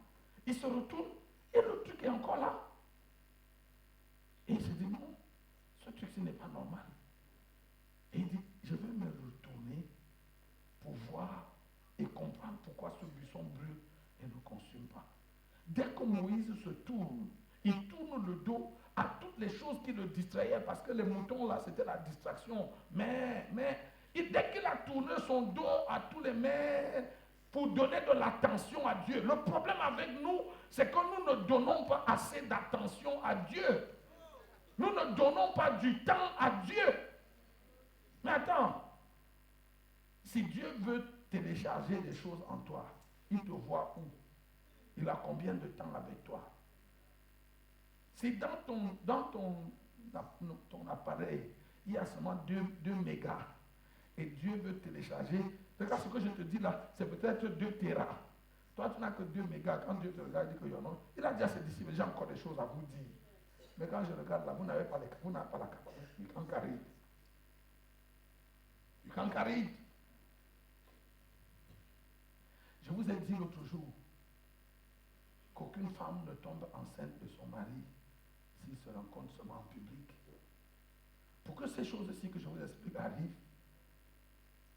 il se retourne et le truc est encore là. Et il se dit non, ce truc-ci n'est pas normal. Et il dit, je vais me retourner pour voir et comprendre pourquoi ce buisson brûle et ne consume pas. Dès que Moïse se tourne, il tourne le dos à toutes les choses qui le distrayaient, parce que les moutons là, c'était la distraction. Mais dès qu'il a tourné son dos à tous les mais pour donner de l'attention à Dieu. Le problème avec nous, c'est que nous ne donnons pas assez d'attention à Dieu. Nous ne donnons pas du temps à Dieu. Mais attends, si Dieu veut télécharger des choses en toi, il te voit où? Il a combien de temps avec toi? Si dans ton appareil, il y a seulement 2 mégas, et Dieu veut télécharger, regarde ce que je te dis là, c'est peut-être 2 téras. Toi, tu n'as que 2 mégas. Quand Dieu te regarde, il dit qu'il y en a. Il a dit à ses disciples, j'ai encore des choses à vous dire. Mais quand je regarde là, vous n'avez pas la capacité. You can't carry it. You can't carry it. Je vous ai dit l'autre jour qu'aucune femme ne tombe enceinte de son mari s'il se rencontre seulement en public. Pour que ces choses-ci que je vous explique arrivent,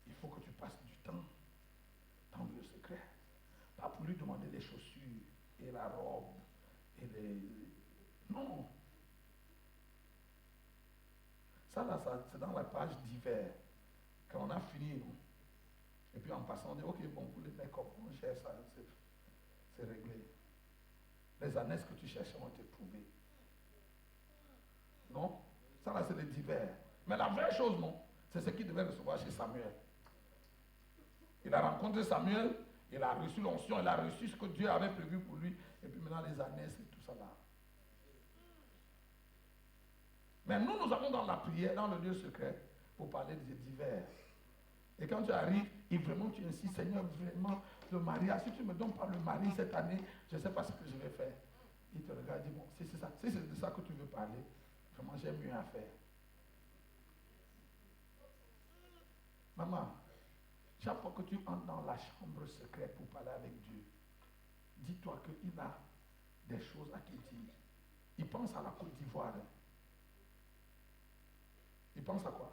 il faut que tu passes du temps dans le secret. Pas pour lui demander les chaussures et la robe et les... Non. Ça là, c'est dans la page d'hiver. Quand on a fini, non? Et puis en passant, on dit, ok, bon, pour les make-up, on cherche ça, c'est réglé. Les annexes que tu cherchais ont été trouvées. Non? Ça là, c'est les divers. Mais la vraie chose, non, c'est ce qu'il devait recevoir chez Samuel. Il a rencontré Samuel, il a reçu l'onction, il a reçu ce que Dieu avait prévu pour lui, et puis maintenant les annexes et tout ça là. Mais nous allons dans la prière, dans le lieu secret, pour parler des divers. Et quand tu arrives, et vraiment tu insistes, Seigneur, vraiment, le mariage, si tu ne me donnes pas le mari cette année, je ne sais pas ce que je vais faire. Il te regarde et dit, bon, si c'est ça, si c'est de ça que tu veux parler, vraiment j'ai mieux à faire. Maman, chaque fois que tu entres dans la chambre secrète pour parler avec Dieu, dis-toi qu'il a des choses à te dire. Il pense à la Côte d'Ivoire. Il pense à quoi?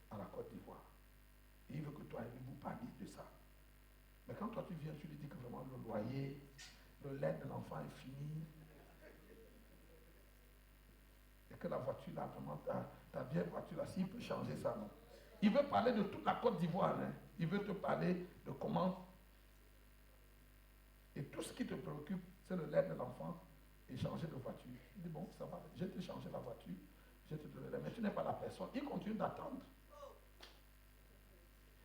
À la Côte d'Ivoire. Et il veut que toi et lui vous parliez de ça. Mais quand toi tu viens, tu lui dis que vraiment le loyer, le lait de l'enfant est fini. Et que la voiture là, vraiment, ta vieille voiture là, s'il peut changer ça, non. Il veut parler de toute la Côte d'Ivoire. Hein. Il veut te parler de comment. Et tout ce qui te préoccupe, c'est le lait de l'enfant et changer de voiture. Il dit, bon, ça va, je vais te changer la voiture, je vais te donner le lait. Mais tu n'es pas la personne. Il continue d'attendre.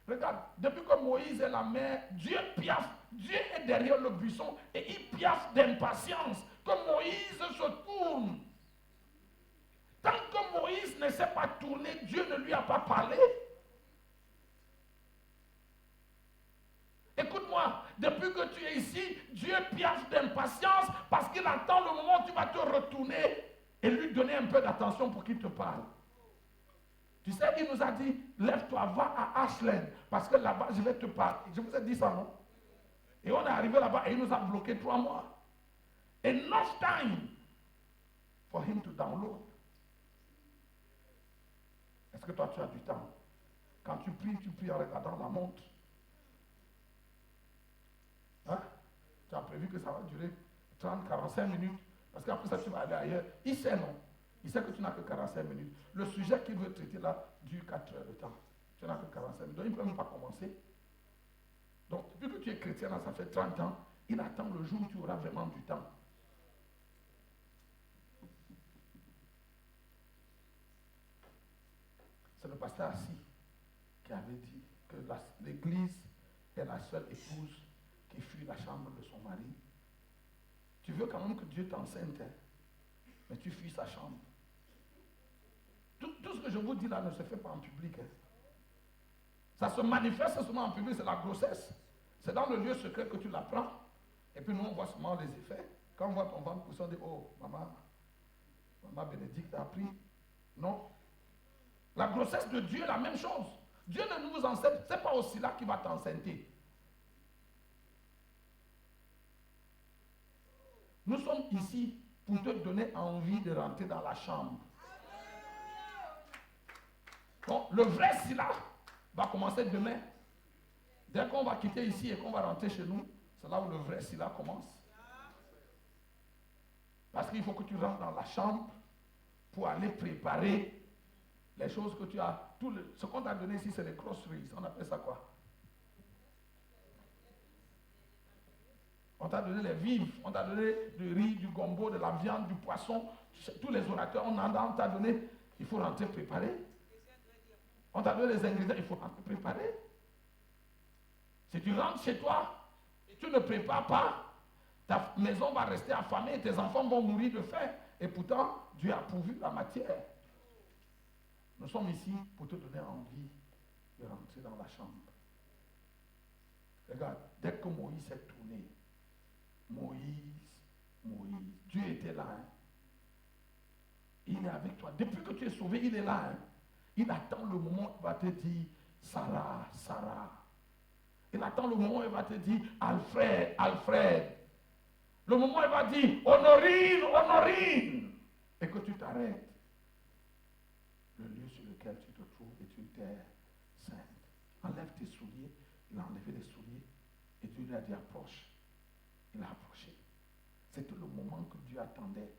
Regarde, depuis que Moïse est la mer, Dieu piaffe. Dieu est derrière le buisson et il piaffe d'impatience que Moïse se tourne. Tant que Moïse ne s'est pas tourné, Dieu ne lui a pas parlé. Écoute-moi, depuis que tu es ici, Dieu piaffe d'impatience parce qu'il attend le moment où tu vas te retourner et lui donner un peu d'attention pour qu'il te parle. Tu sais, il nous a dit, lève-toi, va à Ashland, parce que là-bas, je vais te parler. Je vous ai dit ça, non? Et on est arrivé là-bas et il nous a bloqué 3 mois. Enough time for him to download. Est-ce que toi, tu as du temps? Quand tu pries en regardant la montre. Hein? Tu as prévu que ça va durer 30-45 minutes, parce qu'après ça, tu vas aller ailleurs. Il sait, non? Il sait que tu n'as que 45 minutes. Le sujet qu'il veut traiter là dure 4 heures de temps. Tu n'as que 45 minutes. Donc il ne peut même pas commencer. Donc, depuis que tu es chrétien, là, ça fait 30 ans, il attend le jour où tu auras vraiment du temps. C'est le pasteur Assis qui avait dit que l'Église est la seule épouse qui fuit la chambre de son mari. Tu veux quand même que Dieu t'enseigne, hein? Mais tu fuis sa chambre. Tout ce que je vous dis là ne se fait pas en public. Hein. Ça se manifeste seulement en public, c'est la grossesse. C'est dans le lieu secret que tu l'apprends. Et puis nous, on voit seulement les effets. Quand on voit ton ventre pousser, on dit, oh, maman Bénédicte a appris. Non. La grossesse de Dieu est la même chose. Dieu ne nous enseigne, ce n'est pas aussi là qu'il va t'enceinte. Nous sommes ici pour te donner envie de rentrer dans la chambre. Donc, le vrai Sila va commencer demain. Dès qu'on va quitter ici et qu'on va rentrer chez nous, c'est là où le vrai Sila commence. Parce qu'il faut que tu rentres dans la chambre pour aller préparer les choses que tu as. Ce qu'on t'a donné ici, c'est les groceries. On appelle ça quoi? On t'a donné les vivres, on t'a donné du riz, du gombo, de la viande, du poisson. Tous les orateurs, on t'a donné. Il faut rentrer préparer. On t'a donné les ingrédients, il faut rentrer préparer. Si tu rentres chez toi et tu ne prépares pas, ta maison va rester affamée et tes enfants vont mourir de faim. Et pourtant, Dieu a pourvu la matière. Nous sommes ici pour te donner envie de rentrer dans la chambre. Regarde, dès que Moïse s'est tourné, Moïse, Dieu était là. Hein. Il est avec toi. Depuis que tu es sauvé, il est là. Hein. Il attend le moment où il va te dire, Sarah, Sarah. Il attend le moment où il va te dire, Alfred, Alfred. Le moment où il va dire, Honorine, Honorine. Et que tu t'arrêtes. Le lieu sur lequel tu te trouves est une terre sainte. Enlève tes souliers. Il a enlevé les souliers. Et Dieu lui a dit, approche. Il a approché. C'était le moment que Dieu attendait.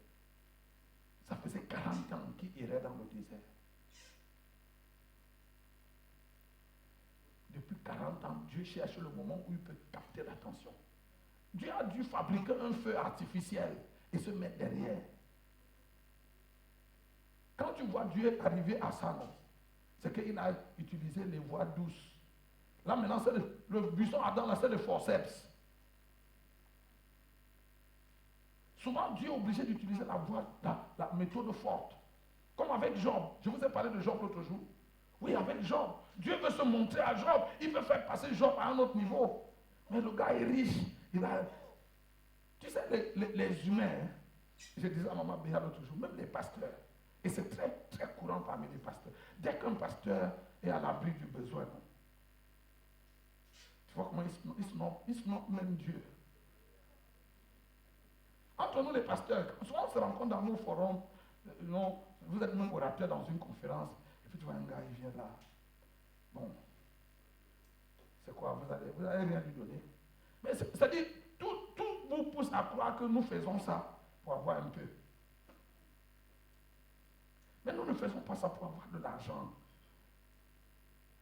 Ça faisait 40 ans qu'il irait dans le désert. Depuis 40 ans, Dieu cherche le moment où il peut capter l'attention. Dieu a dû fabriquer un feu artificiel et se mettre derrière. Quand tu vois Dieu arriver à ça, non, c'est qu'il a utilisé les voies douces. Là maintenant, c'est le buisson Adam, là, c'est le forceps. Souvent, Dieu est obligé d'utiliser la méthode forte. Comme avec Job. Je vous ai parlé de Job l'autre jour. Oui, avec Job. Dieu veut se montrer à Job. Il veut faire passer Job à un autre niveau. Mais le gars est riche. Tu sais, les humains, hein, je disais à Maman Béa l'autre jour, même les pasteurs, et c'est très, très courant parmi les pasteurs. Dès qu'un pasteur est à l'abri du besoin, tu vois comment ils se notent même Dieu. Entre nous les pasteurs, souvent on se rencontre dans nos forums, vous êtes même orateur dans une conférence, et puis tu vois un gars, il vient là. Bon, c'est quoi, vous n'allez rien lui donner. Mais c'est-à-dire, tout vous pousse à croire que nous faisons ça pour avoir un peu. Mais nous ne faisons pas ça pour avoir de l'argent.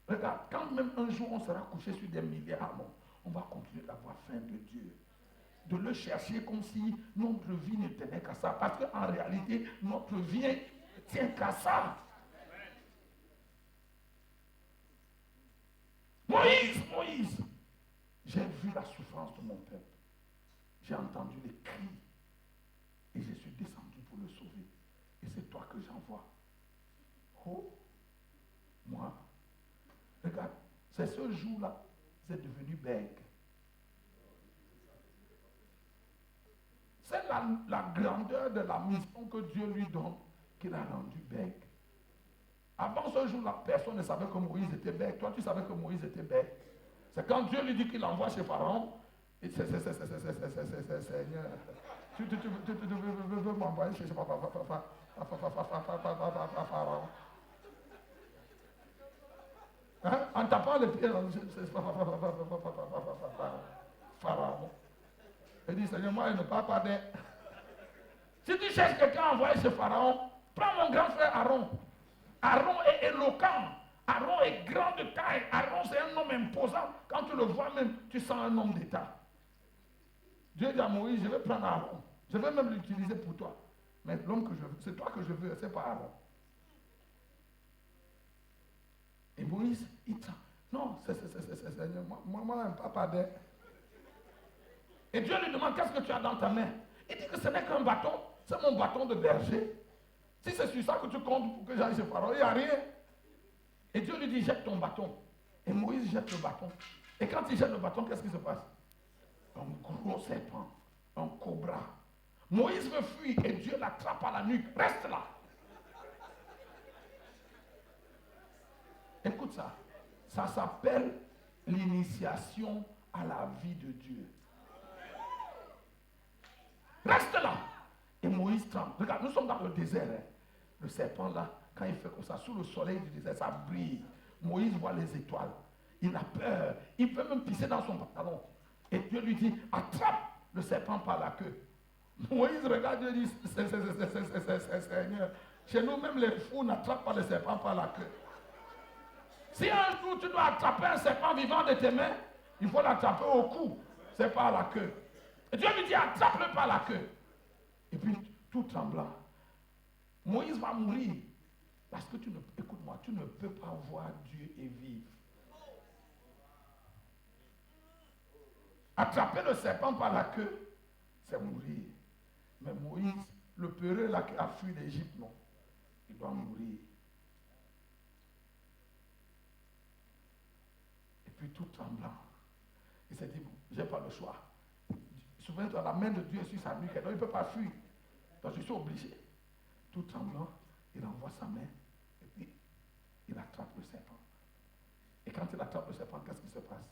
Regarde, quand même un jour on sera couché sur des milliards, non, on va continuer d'avoir faim de Dieu. De le chercher comme si notre vie ne tenait qu'à ça. Parce qu'en réalité, notre vie ne tient qu'à ça. Moïse, j'ai vu la souffrance de mon peuple. J'ai entendu les cris. Et je suis descendu pour le sauver. Et c'est toi que j'envoie. Oh, moi. Regarde, c'est ce jour-là, vous êtes devenu bègue. C'est la grandeur de la mission que Dieu lui donne qu'il a rendu bègue. Avant ce jour-là, personne ne savait que Moïse était bègue. Toi, tu savais que Moïse était bègue. C'est quand Dieu lui dit qu'il l'envoie chez Pharaon. Et Seigneur, tu veux m'envoyer chez Pharaon. Hein? En tapant les pieds, Pharaon. Il dit, Seigneur, moi, je ne parle pas d'elle. Si tu cherches quelqu'un à envoyer chez Pharaon, prends mon grand frère Aaron. Aaron est éloquent. Aaron est grand de taille. Aaron, c'est un homme imposant. Quand tu le vois même, tu sens un homme d'État. Dieu dit à Moïse, je vais prendre Aaron. Je vais même l'utiliser pour toi. Mais l'homme que je veux, c'est toi que je veux, c'est pas Aaron. Et Moïse, il dit, non, c'est Seigneur, moi, un papa d'elle. Et Dieu lui demande, qu'est-ce que tu as dans ta main? Il dit que ce n'est qu'un bâton, c'est mon bâton de berger. Si c'est sur ça que tu comptes pour que j'aille chez Pharaon, il n'y a rien. Et Dieu lui dit, jette ton bâton. Et Moïse jette le bâton. Et quand il jette le bâton, qu'est-ce qui se passe? Un gros serpent, un cobra. Moïse veut fuir et Dieu l'attrape à la nuque. Reste là. Écoute ça. Ça s'appelle l'initiation à la vie de Dieu. Reste là. Et Moïse tremble. Regarde, nous sommes dans le désert. Hein. Le serpent là, quand il fait comme ça, sous le soleil du désert, ça brille. Moïse voit les étoiles. Il a peur. Il peut même pisser dans son pantalon. Et Dieu lui dit, attrape le serpent par la queue. Moïse regarde Dieu et dit, Seigneur, chez nous même les fous n'attrapent pas le serpent par la queue. Si un jour tu dois attraper un serpent vivant de tes mains, il faut l'attraper au cou, c'est pas à la queue. Et Dieu lui dit, attrape-le par la queue. Et puis, tout tremblant, Moïse va mourir. Parce que écoute-moi, tu ne peux pas voir Dieu et vivre. Attraper le serpent par la queue, c'est mourir. Mais Moïse, le peureux là qui a fui l'Égypte, non, il doit mourir. Et puis tout tremblant, il s'est dit, bon, j'ai pas le choix. Souviens-toi, la main de Dieu est sur sa nuque, donc il ne peut pas fuir. Donc je suis obligé. Tout tremblant, il envoie sa main et puis il attrape le serpent. Et quand il attrape le serpent, qu'est-ce qui se passe?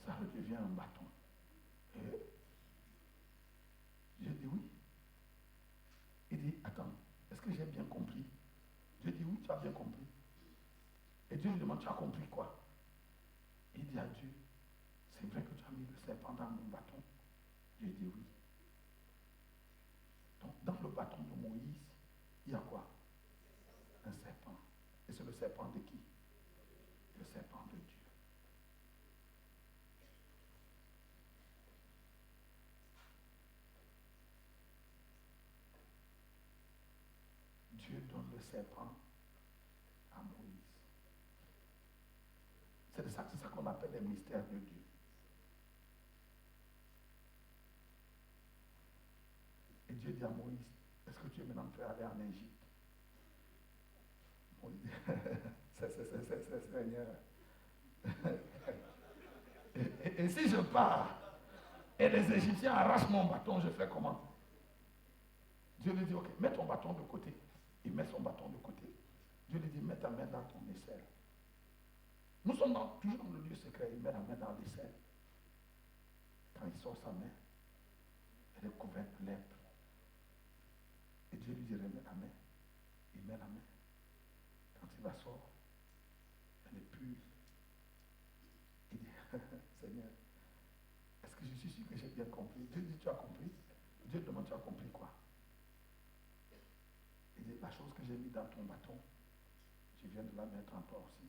Ça redevient un bâton. Et j'ai dit oui. Il dit, attends, est-ce que j'ai bien compris? J'ai dit oui, tu as bien compris. Et Dieu lui demande, tu as compris quoi? Il dit à Dieu, c'est vrai que tu as mis le serpent dans mon bâton. J'ai dit oui. Donc, dans le bâton de Moïse, il y a quoi? Un serpent. Et c'est le serpent de qui? Le serpent de Dieu. Dieu donne le serpent à Moïse. C'est ça qu'on appelle les mystères de Dieu. Et Dieu dit à Moïse, est-ce que tu es maintenant prêt à aller en Égypte? Moïse dit, c'est Seigneur. Et si je pars et les Égyptiens arrachent mon bâton, je fais comment? Dieu lui dit, ok, mets ton bâton de côté. Il met son bâton de côté. Dieu lui dit, mets ta main dans ton aisselle. Nous sommes toujours dans le lieu secret. Il met la main dans l'aisselle. Quand il sort sa main, elle est couverte de lèpre. Et Dieu lui dit, remets la main. Il met la main. Quand il la sort, elle est pure. Il dit, Seigneur, est-ce que je suis sûr que j'ai bien compris? Dieu dit, tu as compris? Dieu demande, tu as compris quoi? Il dit, la chose que j'ai mis dans ton bâton, tu viens de la mettre en toi aussi.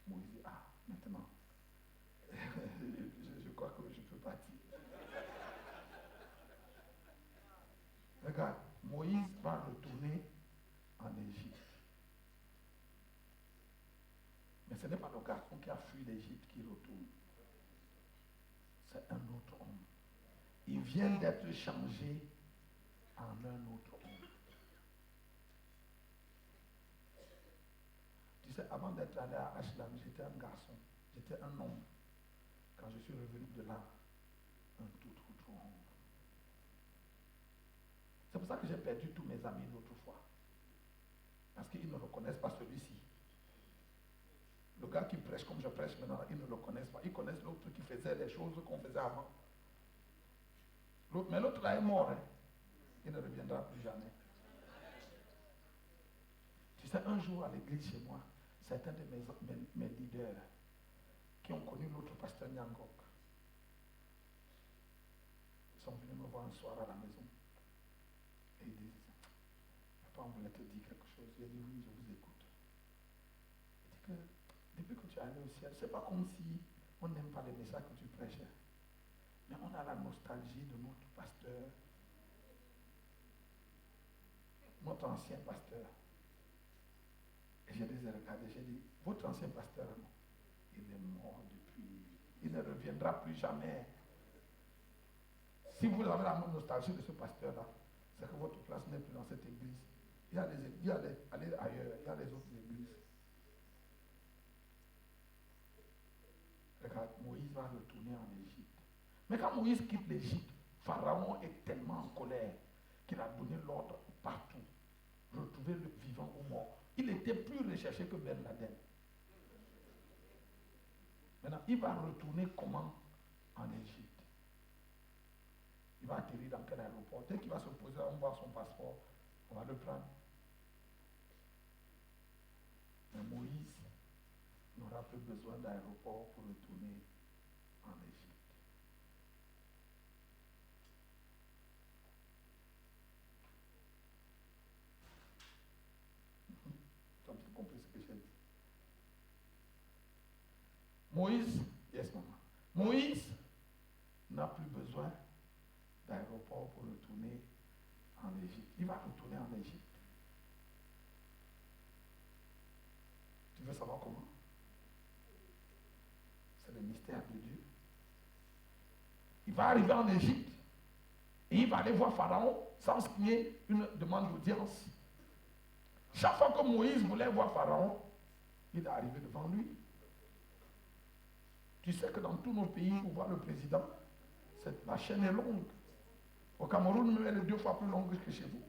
Moïse dit, ah, maintenant, je crois que je peux partir. Regarde, Moïse va retourner en Égypte. Mais ce n'est pas le garçon qui a fui l'Égypte qui retourne. C'est un autre homme. Il vient d'être changé en un autre homme. Tu sais, avant d'être allé à Ashland, j'étais un garçon. J'étais un homme. Quand je suis revenu de là, un tout autre homme. C'est pour ça que j'ai perdu tous mes amis l'autre fois. Parce qu'ils ne reconnaissent pas celui-ci. Le gars qui prêche comme je prêche maintenant, ils ne le connaissent pas. Ils connaissent l'autre qui faisait les choses qu'on faisait avant. Mais l'autre là est mort. Hein. Il ne reviendra plus jamais. Tu sais, un jour à l'église chez moi, certains de mes leaders qui ont connu l'autre pasteur Nyangok sont venus me voir un soir à la maison. Et ils disent, papa, on voulait te dire quelque chose. J'ai dit, oui, je vous écoute. Il dit que depuis que tu es allé au ciel, c'est pas comme si on n'aime pas les messages que tu prêchais. Mais on a la nostalgie de notre pasteur, notre ancien pasteur. Et je les ai regardés, j'ai dit, votre ancien pasteur, non, il est mort depuis, il ne reviendra plus jamais. Si vous avez la nostalgie de ce pasteur-là, c'est que votre place n'est plus dans cette église. Allez ailleurs, il y a les autres églises. Regarde, Moïse va retourner en Égypte. Mais quand Moïse quitte l'Égypte, Pharaon est tellement en colère qu'il a donné l'ordre partout. Retrouver le vivant ou mort. Il était plus recherché que Ben Laden. Maintenant, il va retourner comment? En Égypte. Il va atterrir dans quel aéroport? Dès qu'il va se poser, on va voir son passeport, on va le prendre. Mais Moïse n'aura plus besoin d'aéroport pour retourner en Égypte. Tu as bien compris ce que j'ai dit. Moïse, yes maman. Moïse n'a plus besoin d'aéroport pour retourner en Égypte. Il va retourner en Égypte. Tu veux savoir comment? C'est le mystère de Dieu. Il va arriver en Égypte et il va aller voir Pharaon sans qu'il y ait une demande d'audience. Chaque fois que Moïse voulait voir Pharaon, il est arrivé devant lui. Tu sais que dans tous nos pays, pour voir le président, la chaîne est longue. Au Cameroun, elle est 2 fois plus longue que chez vous.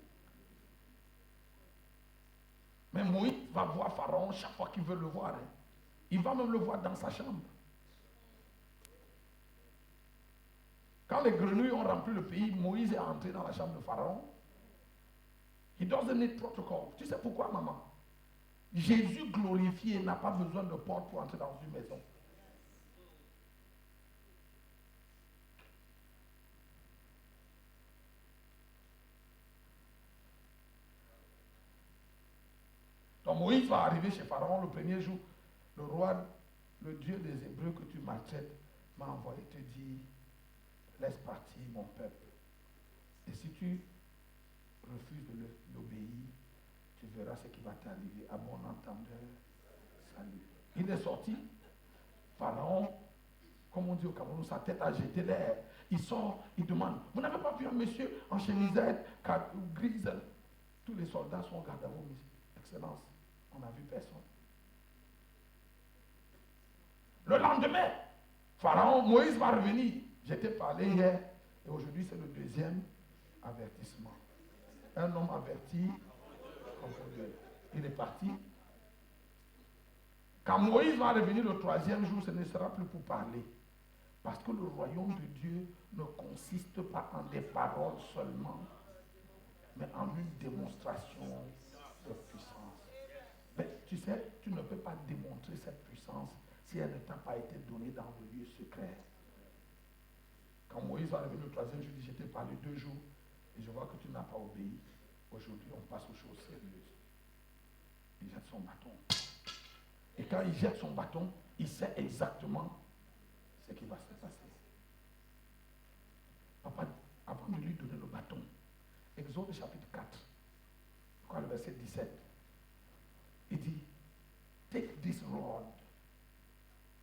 Mais Moïse va voir Pharaon chaque fois qu'il veut le voir. Hein. Il va même le voir dans sa chambre. Quand les grenouilles ont rempli le pays, Moïse est entré dans la chambre de Pharaon. He doesn't need protocol. Tu sais pourquoi, maman? Jésus glorifié n'a pas besoin de porte pour entrer dans une maison. Donc Moïse va arriver chez Pharaon le premier jour. Le roi, le Dieu des Hébreux que tu maltraites, m'a envoyé te dire, laisse partir mon peuple. Et si tu refuses de l'obéir, tu verras ce qui va t'arriver. À bon entendeur, salut. Il est sorti. Pharaon, comme on dit au Cameroun, sa tête a jeté l'air. Il sort, il demande, vous n'avez pas vu un monsieur en chemisette, grise? Tous les soldats sont au garde à vous, Excellence. On n'a vu personne. Le lendemain, Pharaon, Moïse va revenir. J'étais parlé hier et aujourd'hui c'est le deuxième avertissement. Un homme averti, il est parti. Quand Moïse va revenir le 3e jour, ce ne sera plus pour parler. Parce que le royaume de Dieu ne consiste pas en des paroles seulement, mais en une démonstration de puissance. Mais tu sais, tu ne peux pas démontrer cette puissance si elle ne t'a pas été donnée dans le lieu secret. Quand Moïse va revenir le 3e jour, je t'ai parlé 2 jours et je vois que tu n'as pas obéi. Aujourd'hui, on passe aux choses sérieuses. Il jette son bâton. Et quand il jette son bâton, il sait exactement ce qui va se passer. Papa, avant de lui donner le bâton, Exode chapitre 4, le verset 17, il dit, take this rod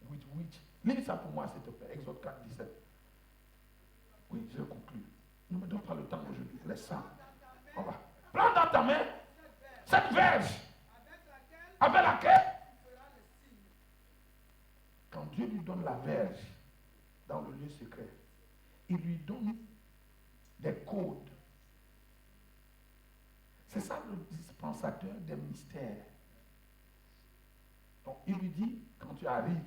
with which, lis ça pour moi s'il te plaît, Exode 4, 17. Oui, je conclue. Ne me donne pas le temps aujourd'hui, laisse ça. On va. Prends dans ta main cette verge avec laquelle, quand Dieu lui donne la verge dans le lieu secret, il lui donne des codes. C'est ça le dispensateur des mystères. Donc il lui dit, quand tu arrives,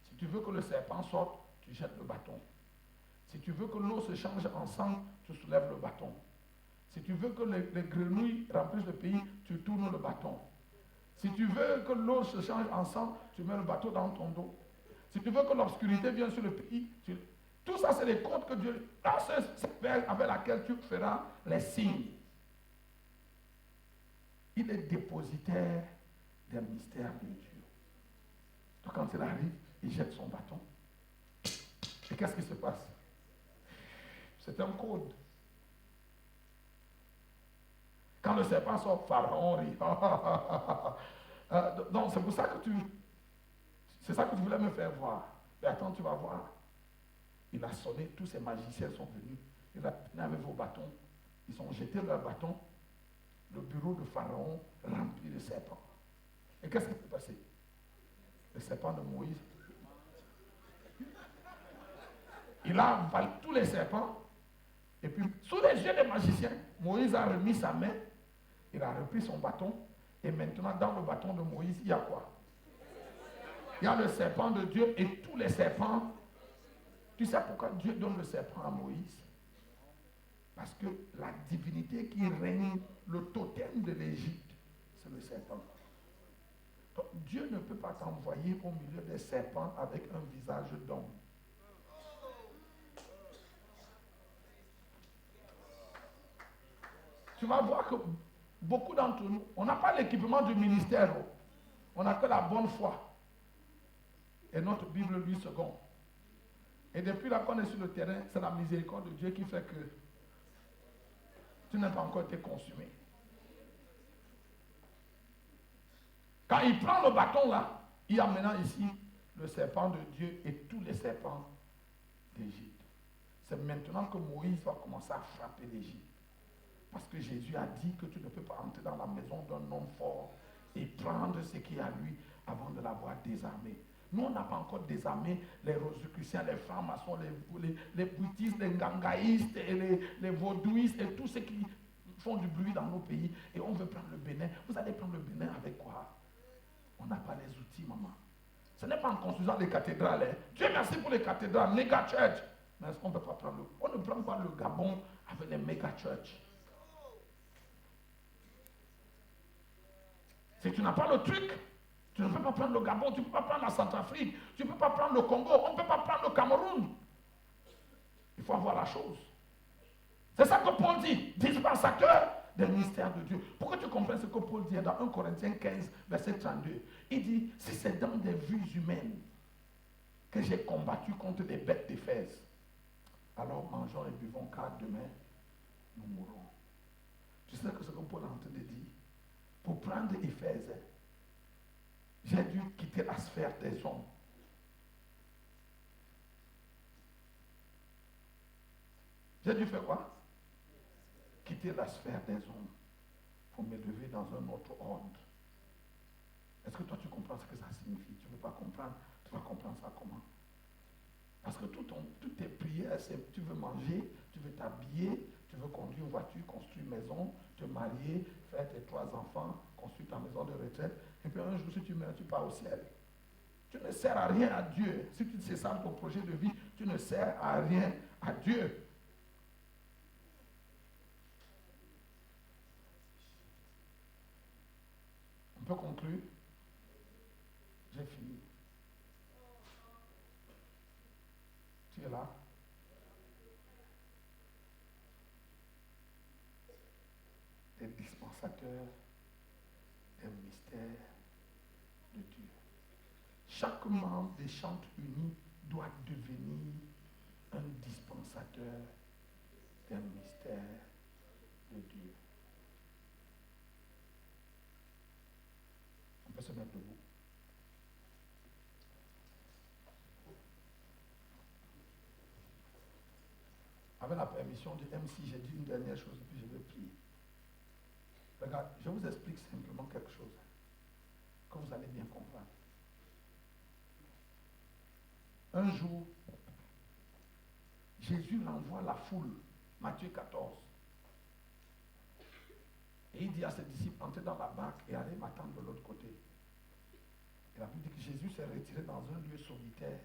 si tu veux que le serpent sorte, tu jettes le bâton. Si tu veux que l'eau se change en sang, tu soulèves le bâton. Si tu veux que les grenouilles remplissent le pays, tu tournes le bâton. Si tu veux que l'eau se change en sang, tu mets le bateau dans ton dos. Si tu veux que l'obscurité vienne sur le pays, tout ça c'est les codes que Dieu... Là, c'est cette verge avec laquelle tu feras les signes. Il est dépositaire des mystères de Dieu. Donc quand il arrive, il jette son bâton. Et qu'est-ce qui se passe? C'est un code. Quand le serpent sort, Pharaon rit. Donc c'est pour ça que c'est ça que tu voulais me faire voir. Mais attends, tu vas voir. Il a sonné, tous ces magiciens sont venus. Il a venu avec vos bâtons. Ils ont jeté leurs bâtons. Le bureau de Pharaon rempli de serpents. Et qu'est-ce qui s'est passé? Le serpent de Moïse Il a avalé tous les serpents. Et puis, sous les yeux des magiciens, Moïse a remis sa main. Il a repris son bâton. Et maintenant, dans le bâton de Moïse, il y a quoi? Il y a le serpent de Dieu et tous les serpents. Tu sais pourquoi Dieu donne le serpent à Moïse? Parce que la divinité qui règne, le totem de l'Égypte, c'est le serpent. Donc, Dieu ne peut pas t'envoyer au milieu des serpents avec un visage d'homme. Tu vas voir que beaucoup d'entre nous, on n'a pas l'équipement du ministère. On n'a que la bonne foi. Et notre Bible lui seconde. Et depuis là qu'on est sur le terrain, c'est la miséricorde de Dieu qui fait que tu n'as pas encore été consumé. Quand il prend le bâton là, il y a maintenant ici le serpent de Dieu et tous les serpents d'Égypte. C'est maintenant que Moïse va commencer à frapper l'Égypte. Parce que Jésus a dit que tu ne peux pas entrer dans la maison d'un homme fort et prendre ce qui est à lui avant de l'avoir désarmé. Nous, on n'a pas encore désarmé les rosicruciens, les francs-maçons, les bouddhistes, les gangaïstes, et les vaudouistes et tous ceux qui font du bruit dans nos pays. Et on veut prendre le Bénin. Vous allez prendre le Bénin avec quoi? On n'a pas les outils, maman. Ce n'est pas en construisant des cathédrales. Hein. Dieu merci pour les cathédrales, méga church. Mais est-ce qu'on ne peut pas prendre on ne prend pas le Gabon avec les méga church. Si tu n'as pas le truc, tu ne peux pas prendre le Gabon, tu ne peux pas prendre la Centrafrique, tu ne peux pas prendre le Congo, on ne peut pas prendre le Cameroun. Il faut avoir la chose. C'est ça que Paul dit, dispensateur des mystères de Dieu. Pour que tu comprennes ce que Paul dit dans 1 Corinthiens 15, verset 32, il dit, si c'est dans des vues humaines que j'ai combattu contre des bêtes d'Éphèse, alors mangeons et buvons car demain nous mourrons. Tu sais que ce que Paul est en train de dire? Pour prendre Éphèse, j'ai dû quitter la sphère des hommes. J'ai dû faire quoi? Quitter la sphère des hommes pour m'élever dans un autre ordre. Est-ce que toi tu comprends ce que ça signifie? Tu ne veux pas comprendre? Tu vas comprendre ça comment? Parce que toutes tes prières, c'est tu veux manger, tu veux t'habiller, tu veux conduire une voiture, construire une maison, te marier, faire tes 3 enfants, construire ta maison de retraite. Et puis un jour, si tu meurs, tu pars au ciel. Tu ne sers à rien à Dieu. Si tu sais ça ton projet de vie, tu ne sers à rien à Dieu. On peut conclure? J'ai fini. Tu es là? Des dispensateurs des mystères de Dieu. Chaque membre des chants unis doit devenir un dispensateur des mystères de Dieu. On peut se mettre debout. Avec la permission de MC, j'ai dit une dernière chose et puis je vais prier. Regarde, je vous explique simplement quelque chose que vous allez bien comprendre. Un jour, Jésus envoie la foule, Matthieu 14. Et il dit à ses disciples, entrez dans la barque et allez m'attendre de l'autre côté. Et la Bible dit que Jésus s'est retiré dans un lieu solitaire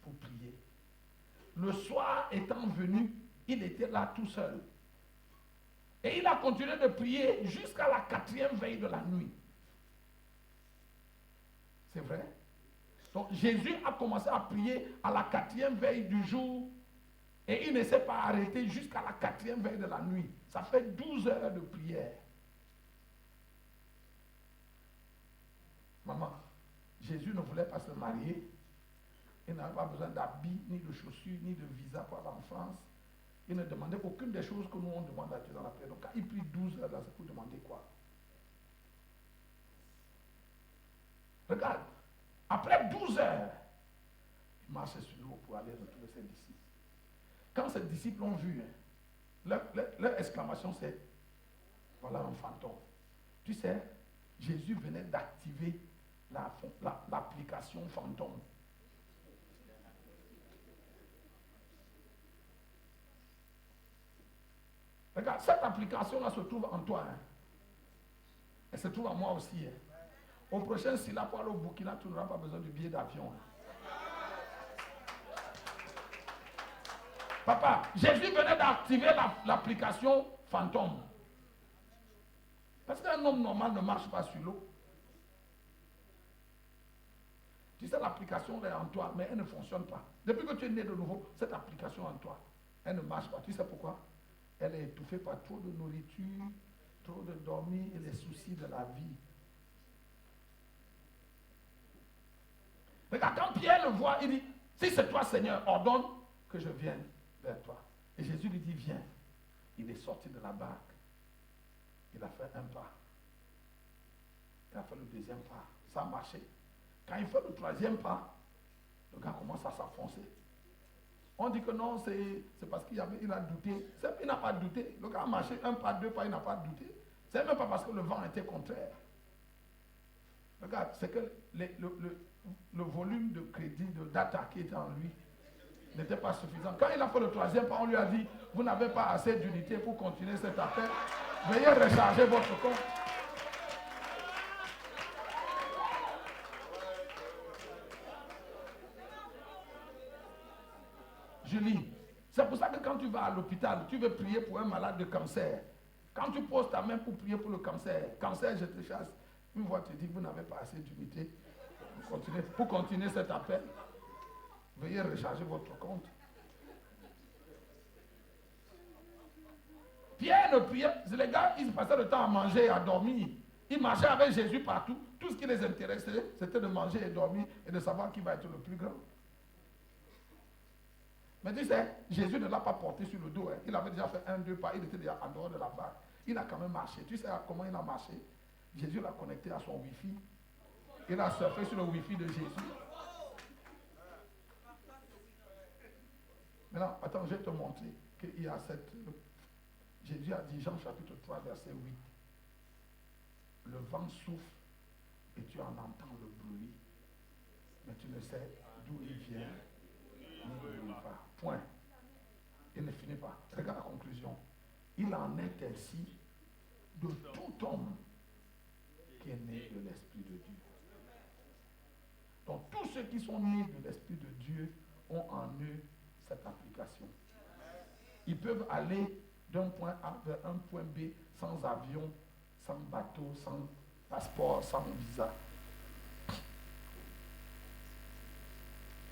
pour prier. Le soir étant venu, il était là tout seul. Et il a continué de prier jusqu'à la 4e veille de la nuit. C'est vrai? Donc Jésus a commencé à prier à la 4e veille du jour et il ne s'est pas arrêté jusqu'à la 4e veille de la nuit. Ça fait 12 heures de prière. Maman, Jésus ne voulait pas se marier. Il n'avait pas besoin d'habits, ni de chaussures, ni de visa pour l'enfance. Il ne demandait aucune des choses que nous on demande à Dieu dans la prière. Donc quand il prie 12 heures, là, c'est pour demander quoi? Regarde, après 12 heures, il marchait sur l'eau pour aller retrouver ses disciples. Quand ses disciples l'ont vu, leur exclamation c'est, voilà un fantôme. Tu sais, Jésus venait d'activer l'application fantôme. Regarde, cette application-là se trouve en toi. Hein. Elle se trouve en moi aussi. Hein. Au prochain Silla, pour aller au Burkina, tu n'auras pas besoin du billet d'avion. Hein. Papa, Jésus venait d'activer l'application fantôme. Parce qu'un homme normal ne marche pas sur l'eau. Tu sais, l'application est en toi, mais elle ne fonctionne pas. Depuis que tu es né de nouveau, cette application en toi, elle ne marche pas. Tu sais pourquoi? Elle est étouffée par trop de nourriture, trop de dormir et les soucis de la vie. Regarde, quand Pierre le voit, il dit, si c'est toi Seigneur, ordonne que je vienne vers toi. Et Jésus lui dit, viens. Il est sorti de la barque. Il a fait un pas. Il a fait le deuxième pas. Ça a marché. Quand il fait le troisième pas, le gars commence à s'enfoncer. On dit que non, c'est parce qu'il a douté. Il n'a pas douté. Le gars a marché un pas, deux pas, il n'a pas douté. C'est même pas parce que le vent était contraire. Regarde, c'est que le volume de crédit, de data qui était en lui, n'était pas suffisant. Quand il a fait le troisième pas, on lui a dit, vous n'avez pas assez d'unité pour continuer cette affaire. Veuillez recharger votre compte. Julie, c'est pour ça que quand tu vas à l'hôpital, tu veux prier pour un malade de cancer. Quand tu poses ta main pour prier pour le cancer, je te chasse. Une fois tu dis que vous n'avez pas assez d'unité pour continuer cet appel. Veuillez recharger votre compte. Pierre ne priait, les gars, ils passaient le temps à manger et à dormir. Ils marchaient avec Jésus partout. Tout ce qui les intéressait, c'était de manger et dormir et de savoir qui va être le plus grand. Mais tu sais, Jésus ne l'a pas porté sur le dos. Hein. Il avait déjà fait 1-2 pas, il était déjà en dehors de la barque. Il a quand même marché. Tu sais comment il a marché? Jésus l'a connecté à son Wi-Fi. Il a surfé sur le Wi-Fi de Jésus. Maintenant, attends, je vais te montrer qu'il y a cette... Jésus a dit, Jean chapitre 3, verset 8. Le vent souffle et tu en entends le bruit, mais tu ne sais d'où il vient, ni d'où il va. Point. Il ne finit pas. Regarde la conclusion. Il en est ainsi de tout homme qui est né de l'Esprit de Dieu. Donc tous ceux qui sont nés de l'Esprit de Dieu ont en eux cette application. Ils peuvent aller d'un point A vers un point B sans avion, sans bateau, sans passeport, sans visa.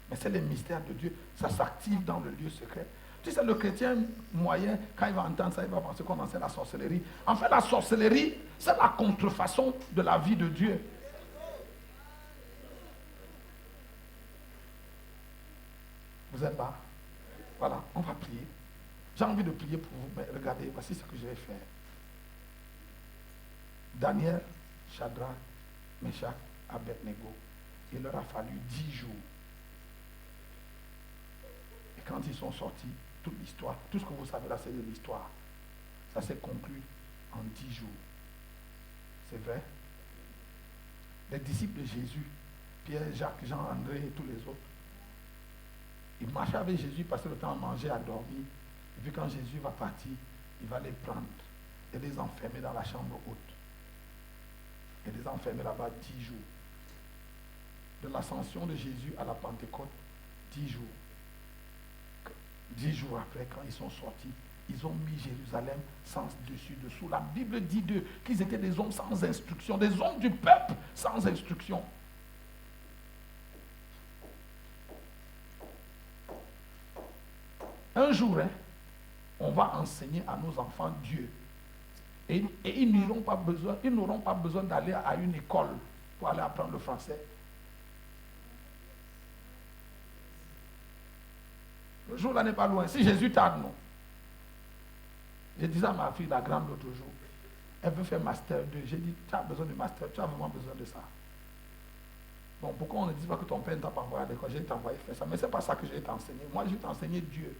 Mais c'est le mystère de Dieu. Ça s'active dans le lieu secret. Tu sais, le chrétien moyen, quand il va entendre ça, il va penser qu'on enseigne la sorcellerie. En fait, la sorcellerie, c'est la contrefaçon de la vie de Dieu. Vous êtes là? Voilà, on va prier. J'ai envie de prier pour vous, mais regardez, voici ce que je vais faire. Daniel, Shadrach, Meshach, Abednego, il leur a fallu 10 jours. Et quand ils sont sortis, toute l'histoire, tout ce que vous savez là, c'est de l'histoire. Ça s'est conclu en 10 jours. C'est vrai? Les disciples de Jésus, Pierre, Jacques, Jean, André et tous les autres, ils marchaient avec Jésus, passaient le temps à manger, à dormir. Et puis quand Jésus va partir, il va les prendre et les enfermer dans la chambre haute. Et les enfermer là-bas 10 jours. De l'ascension de Jésus à la Pentecôte, 10 jours. 10 jours après, quand ils sont sortis, ils ont mis Jérusalem sans dessus-dessous. La Bible dit d'eux qu'ils étaient des hommes sans instruction, des hommes du peuple sans instruction. Un jour, hein, on va enseigner à nos enfants Dieu. Et ils n'auront pas besoin d'aller à une école pour aller apprendre le français. Le jour là n'est pas loin. Si Jésus tarde, non. Je disais à ma fille, la grande, l'autre jour, elle veut faire master 2. J'ai dit, tu as besoin de master, tu as vraiment besoin de ça. Bon, pourquoi on ne dit pas que ton père ne t'a pas envoyé à l'école? Je vais t'envoyer faire ça. Mais ce n'est pas ça que je vais t'enseigner. Moi, je vais t'enseigner Dieu.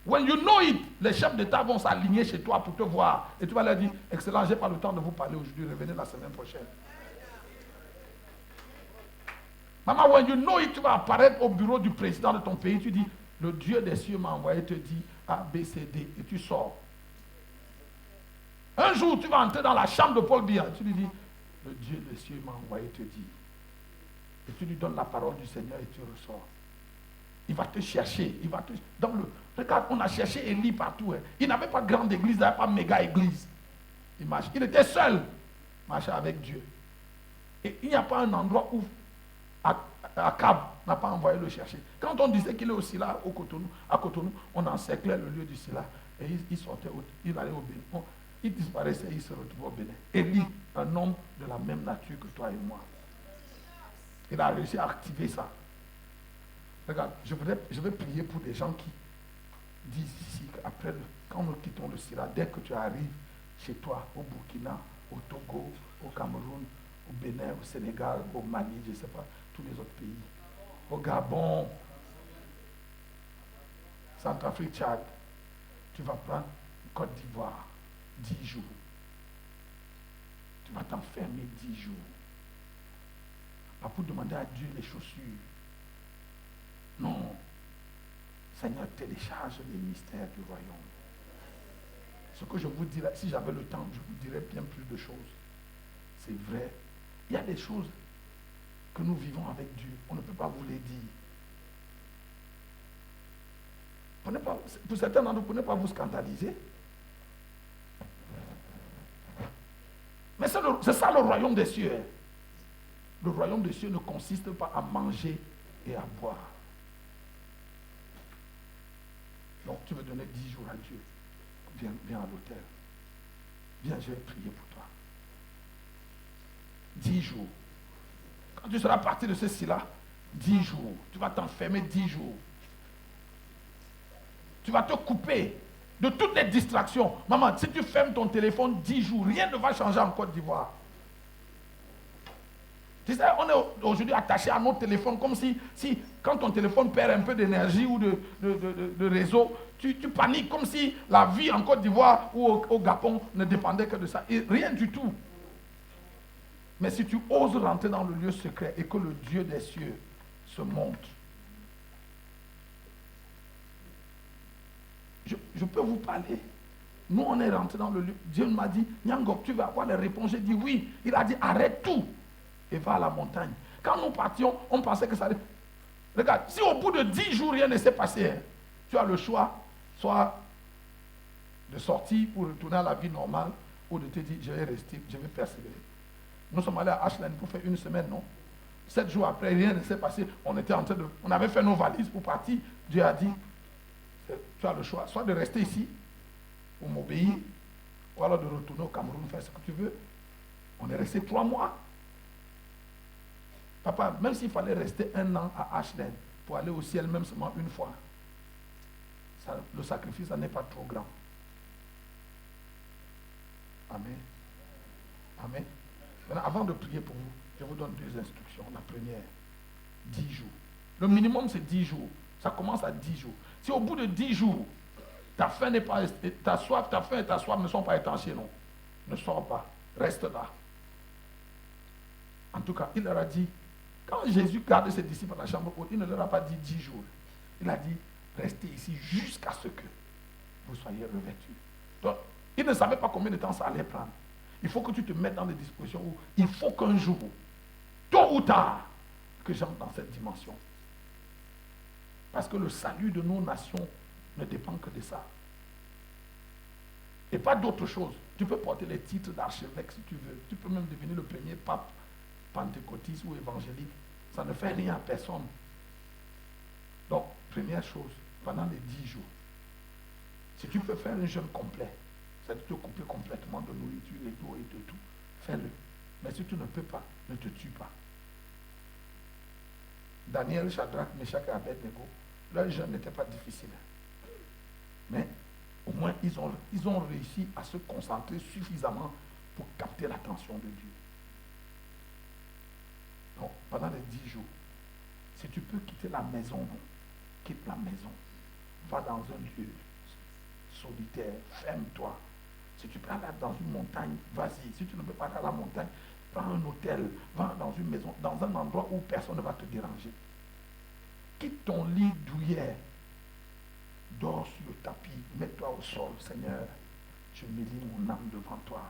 When you know it, les chefs d'État vont s'aligner chez toi pour te voir. Et tu vas leur dire, excellent, je n'ai pas le temps de vous parler aujourd'hui, revenez la semaine prochaine. Maman, when you know it, tu vas apparaître au bureau du président de ton pays, tu dis, le Dieu des cieux m'a envoyé te dire A, B, C, D, et tu sors. Un jour, tu vas entrer dans la chambre de Paul Biya, tu lui dis, le Dieu des cieux m'a envoyé te dire. Et tu lui donnes la parole du Seigneur et tu ressors. Il va te chercher. Il va te... Regarde, on a cherché Élie partout. Hein. Il n'avait pas grande église, il n'avait pas méga église. Il était seul. Il marchait avec Dieu. Et il n'y a pas un endroit où Akab n'a pas envoyé le chercher. Quand on disait qu'il est aussi là à Cotonou, on encerclait le lieu du Silla. Et il sortait, il allait au Bénin. Il disparaissait, il se retrouvait au Bénin. Élie, un homme de la même nature que toi et moi. Il a réussi à activer ça. Regarde, je vais prier pour des gens qui disent ici qu'après, quand nous quittons le Silla, dès que tu arrives chez toi, au Burkina, au Togo, au Cameroun, au Bénin, au Sénégal, au Mali, je ne sais pas, tous les autres pays, au Gabon, Centrafrique, Tchad, tu vas prendre Côte d'Ivoire, 10 jours. Tu vas t'enfermer 10 jours. Pas pour demander à Dieu les chaussures. Non. Seigneur, télécharge les mystères du royaume. Ce que je vous dirais, si j'avais le temps, je vous dirais bien plus de choses. C'est vrai. Il y a des choses que nous vivons avec Dieu. On ne peut pas vous les dire. Pour certains d'entre vous, ne pas vous scandaliser. Mais c'est ça le royaume des cieux. Le royaume des cieux ne consiste pas à manger et à boire. Donc tu veux donner 10 jours à Dieu. Viens à l'hôtel. Viens, je vais prier pour toi. 10 jours. Quand tu seras parti de ceci-là, 10 jours. Tu vas t'enfermer 10 jours. Tu vas te couper de toutes les distractions. Maman, si tu fermes ton téléphone 10 jours, rien ne va changer en Côte d'Ivoire. Tu sais, on est aujourd'hui attaché à notre téléphone comme si quand ton téléphone perd un peu d'énergie ou de réseau, tu paniques comme si la vie en Côte d'Ivoire ou au Gabon ne dépendait que de ça. Et rien du tout. Mais si tu oses rentrer dans le lieu secret et que le Dieu des cieux se montre, je peux vous parler. Nous, on est rentré dans le lieu. Dieu m'a dit, Nyangok, tu vas avoir les réponses. J'ai dit oui. Il a dit, arrête tout et va à la montagne. Quand nous partions, on pensait que ça allait... Regarde, si au bout de 10 jours, rien ne s'est passé, hein, tu as le choix, soit de sortir pour retourner à la vie normale, ou de te dire, je vais rester, je vais persévérer. Nous sommes allés à Ashland pour faire une semaine, non? 7 jours après, rien ne s'est passé. On avait fait nos valises pour partir. Dieu a dit, tu as le choix, soit de rester ici, pour m'obéir, ou alors de retourner au Cameroun, faire ce que tu veux. On est resté 3 mois. Papa, même s'il fallait rester 1 an à Ashland pour aller au ciel, même seulement une fois, le sacrifice, ça n'est pas trop grand. Amen. Amen. Maintenant, avant de prier pour vous, je vous donne 2 instructions. La première, 10 jours. Le minimum, c'est 10 jours. Ça commence à 10 jours. Si au bout de 10 jours, ta faim n'est pas, ta faim et ta soif ne sont pas étanchées, non. Ne sors pas. Reste là. En tout cas, il leur a dit, quand Jésus garde ses disciples à la chambre haute, il ne leur a pas dit 10 jours. Il a dit, restez ici jusqu'à ce que vous soyez revêtus. Donc, il ne savait pas combien de temps ça allait prendre. Il faut que tu te mettes dans des dispositions où il faut qu'un jour, tôt ou tard, que j'entre dans cette dimension. Parce que le salut de nos nations ne dépend que de ça. Et pas d'autre chose. Tu peux porter les titres d'archevêque si tu veux. Tu peux même devenir le premier pape pentecôtiste ou évangélique. Ça ne fait rien à personne. Donc, première chose, pendant les 10 jours, si tu peux faire un jeûne complet, c'est-à-dire te couper complètement de nourriture et d'eau et de tout, fais-le. Mais si tu ne peux pas, ne te tue pas. Daniel, Shadrach, Meshach et Abednego, leur jeûne n'était pas difficile. Mais au moins, ils ont réussi à se concentrer suffisamment pour capter l'attention de Dieu. Donc, pendant les 10 jours, si tu peux quitter la maison, quitte la maison. Va dans un lieu solitaire, ferme-toi. Si tu peux aller dans une montagne, vas-y. Si tu ne peux pas aller à la montagne, prends un hôtel, va dans une maison, dans un endroit où personne ne va te déranger. Quitte ton lit douillet dors sur le tapis, mets-toi au sol, Seigneur. Je m'élis mon âme devant toi.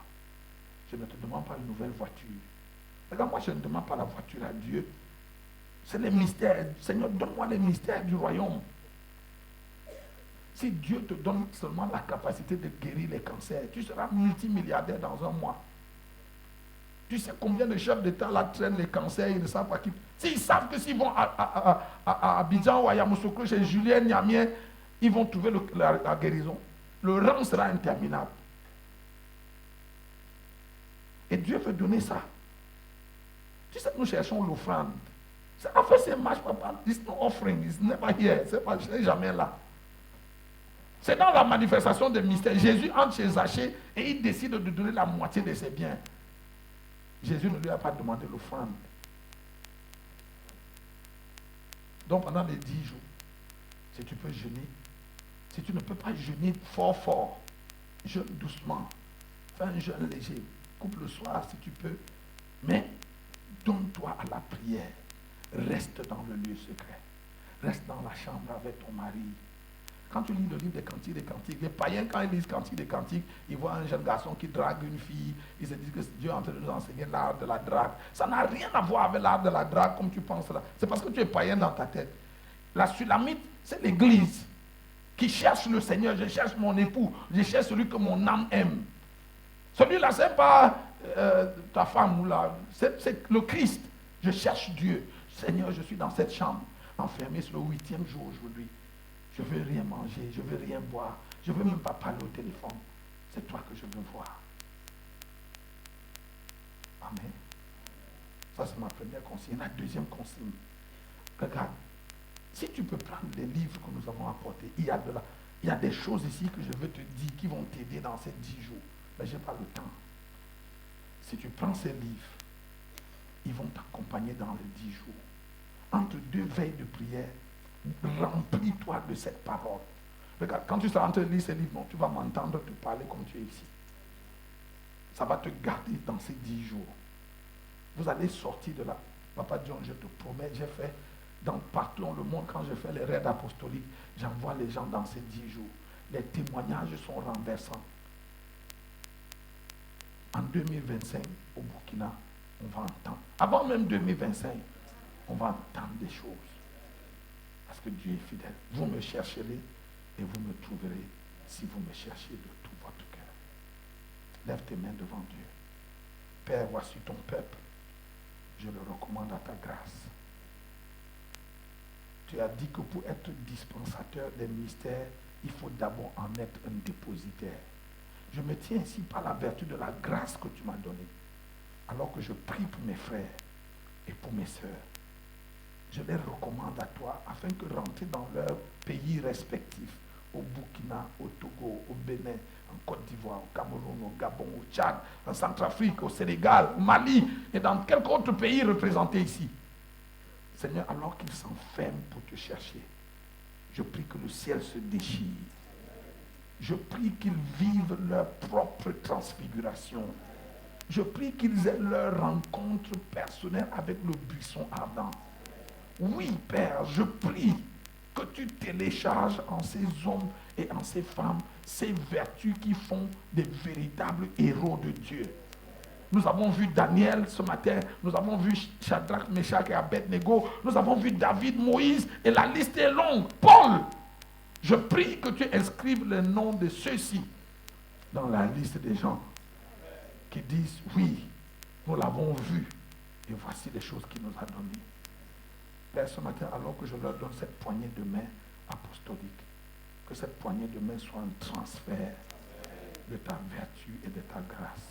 Je ne te demande pas une nouvelle voiture. Regarde, moi je ne demande pas la voiture à Dieu. C'est les mystères. Seigneur, donne-moi les mystères du royaume. Si Dieu te donne seulement la capacité de guérir les cancers, tu seras multimilliardaire dans un mois. Tu sais combien de chefs d'État là traînent les cancers, ils ne savent pas qui. S'ils savent que s'ils vont à Abidjan ou à Yamoussoukro chez Julien Niamien, ils vont trouver la guérison. Le rang sera interminable. Et Dieu veut donner ça. Tu sais que nous cherchons l'offrande. En fait, c'est marche, papa. It's no offering, it's never here. C'est jamais là. C'est dans la manifestation des mystères. Jésus entre chez Zachée et il décide de donner la moitié de ses biens. Jésus ne lui a pas demandé l'offrande. Donc pendant les 10 jours, si tu peux jeûner, si tu ne peux pas jeûner fort, jeûne doucement. Fais un jeûne léger. Coupe le soir si tu peux. Mais donne-toi à la prière. Reste dans le lieu secret. Reste dans la chambre avec ton mari. Quand tu lis le livre des Cantiques, les païens, quand ils lisent Cantiques des Cantiques, ils voient un jeune garçon qui drague une fille. Ils se disent que Dieu est en train de nous enseigner l'art de la drague. Ça n'a rien à voir avec l'art de la drague comme tu penses là. C'est parce que tu es païen dans ta tête. La Sulamite, c'est l'église qui cherche le Seigneur. Je cherche mon époux. Je cherche celui que mon âme aime. Celui-là, ce n'est pas ta femme ou là. C'est le Christ. Je cherche Dieu. Seigneur, je suis dans cette chambre, enfermé sur le 8e jour aujourd'hui. Je ne veux rien manger, je ne veux rien boire, je ne veux même pas parler au téléphone. C'est toi que je veux voir. Amen. Ça, c'est ma première consigne. La deuxième consigne. Regarde, si tu peux prendre les livres que nous avons apportés, il y a des choses ici que je veux te dire qui vont t'aider dans ces 10 jours. Mais je n'ai pas le temps. Si tu prends ces livres, ils vont t'accompagner dans les 10 jours. Entre deux veilles de prière, remplis-toi de cette parole. Regarde, quand tu seras en train de lire ces livres, non, tu vas m'entendre te parler comme tu es ici. Ça va te garder dans ces 10 jours. Vous allez sortir de là. Papa John, je te promets, j'ai fait partout dans le monde, quand je fais les raids apostoliques, j'envoie les gens dans ces 10 jours. Les témoignages sont renversants. En 2025, au Burkina, on va entendre. Avant même 2025, on va entendre des choses. Parce que Dieu est fidèle. Vous me chercherez et vous me trouverez si vous me cherchez de tout votre cœur. Lève tes mains devant Dieu. Père, voici ton peuple. Je le recommande à ta grâce. Tu as dit que pour être dispensateur des mystères, il faut d'abord en être un dépositaire. Je me tiens ici par la vertu de la grâce que tu m'as donnée. Alors que je prie pour mes frères et pour mes sœurs. Je les recommande à toi afin que rentrer dans leurs pays respectifs, au Burkina, au Togo, au Bénin, en Côte d'Ivoire, au Cameroun, au Gabon, au Tchad, en Centrafrique, au Sénégal, au Mali et dans quelques autres pays représentés ici. Seigneur, alors qu'ils s'enferment pour te chercher, je prie que le ciel se déchire. Je prie qu'ils vivent leur propre transfiguration. Je prie qu'ils aient leur rencontre personnelle avec le buisson ardent. Oui, Père, je prie que tu télécharges en ces hommes et en ces femmes ces vertus qui font des véritables héros de Dieu. Nous avons vu Daniel ce matin, nous avons vu Shadrach, Meshach et Abednego, nous avons vu David, Moïse, et la liste est longue. Paul, je prie que tu inscrives le nom de ceux-ci dans la liste des gens qui disent, oui, nous l'avons vu, et voici les choses qu'il nous a données. Père, ce matin, alors que je leur donne cette poignée de main apostolique, que cette poignée de main soit un transfert de ta vertu et de ta grâce.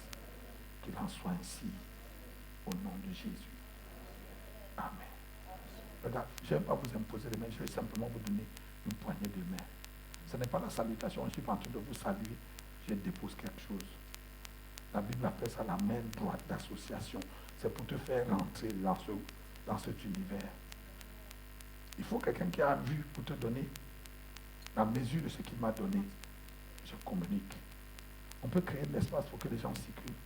Qu'il en soit ainsi, au nom de Jésus. Amen. Regarde, je ne vais pas vous imposer les mains, je vais simplement vous donner une poignée de main. Ce n'est pas la salutation, je ne suis pas en train de vous saluer, je dépose quelque chose. La Bible appelle ça la main droite d'association. C'est pour te faire rentrer dans cet univers. Il faut quelqu'un qui a vu pour te donner la mesure de ce qu'il m'a donné. Je communique. On peut créer de l'espace pour que les gens circulent.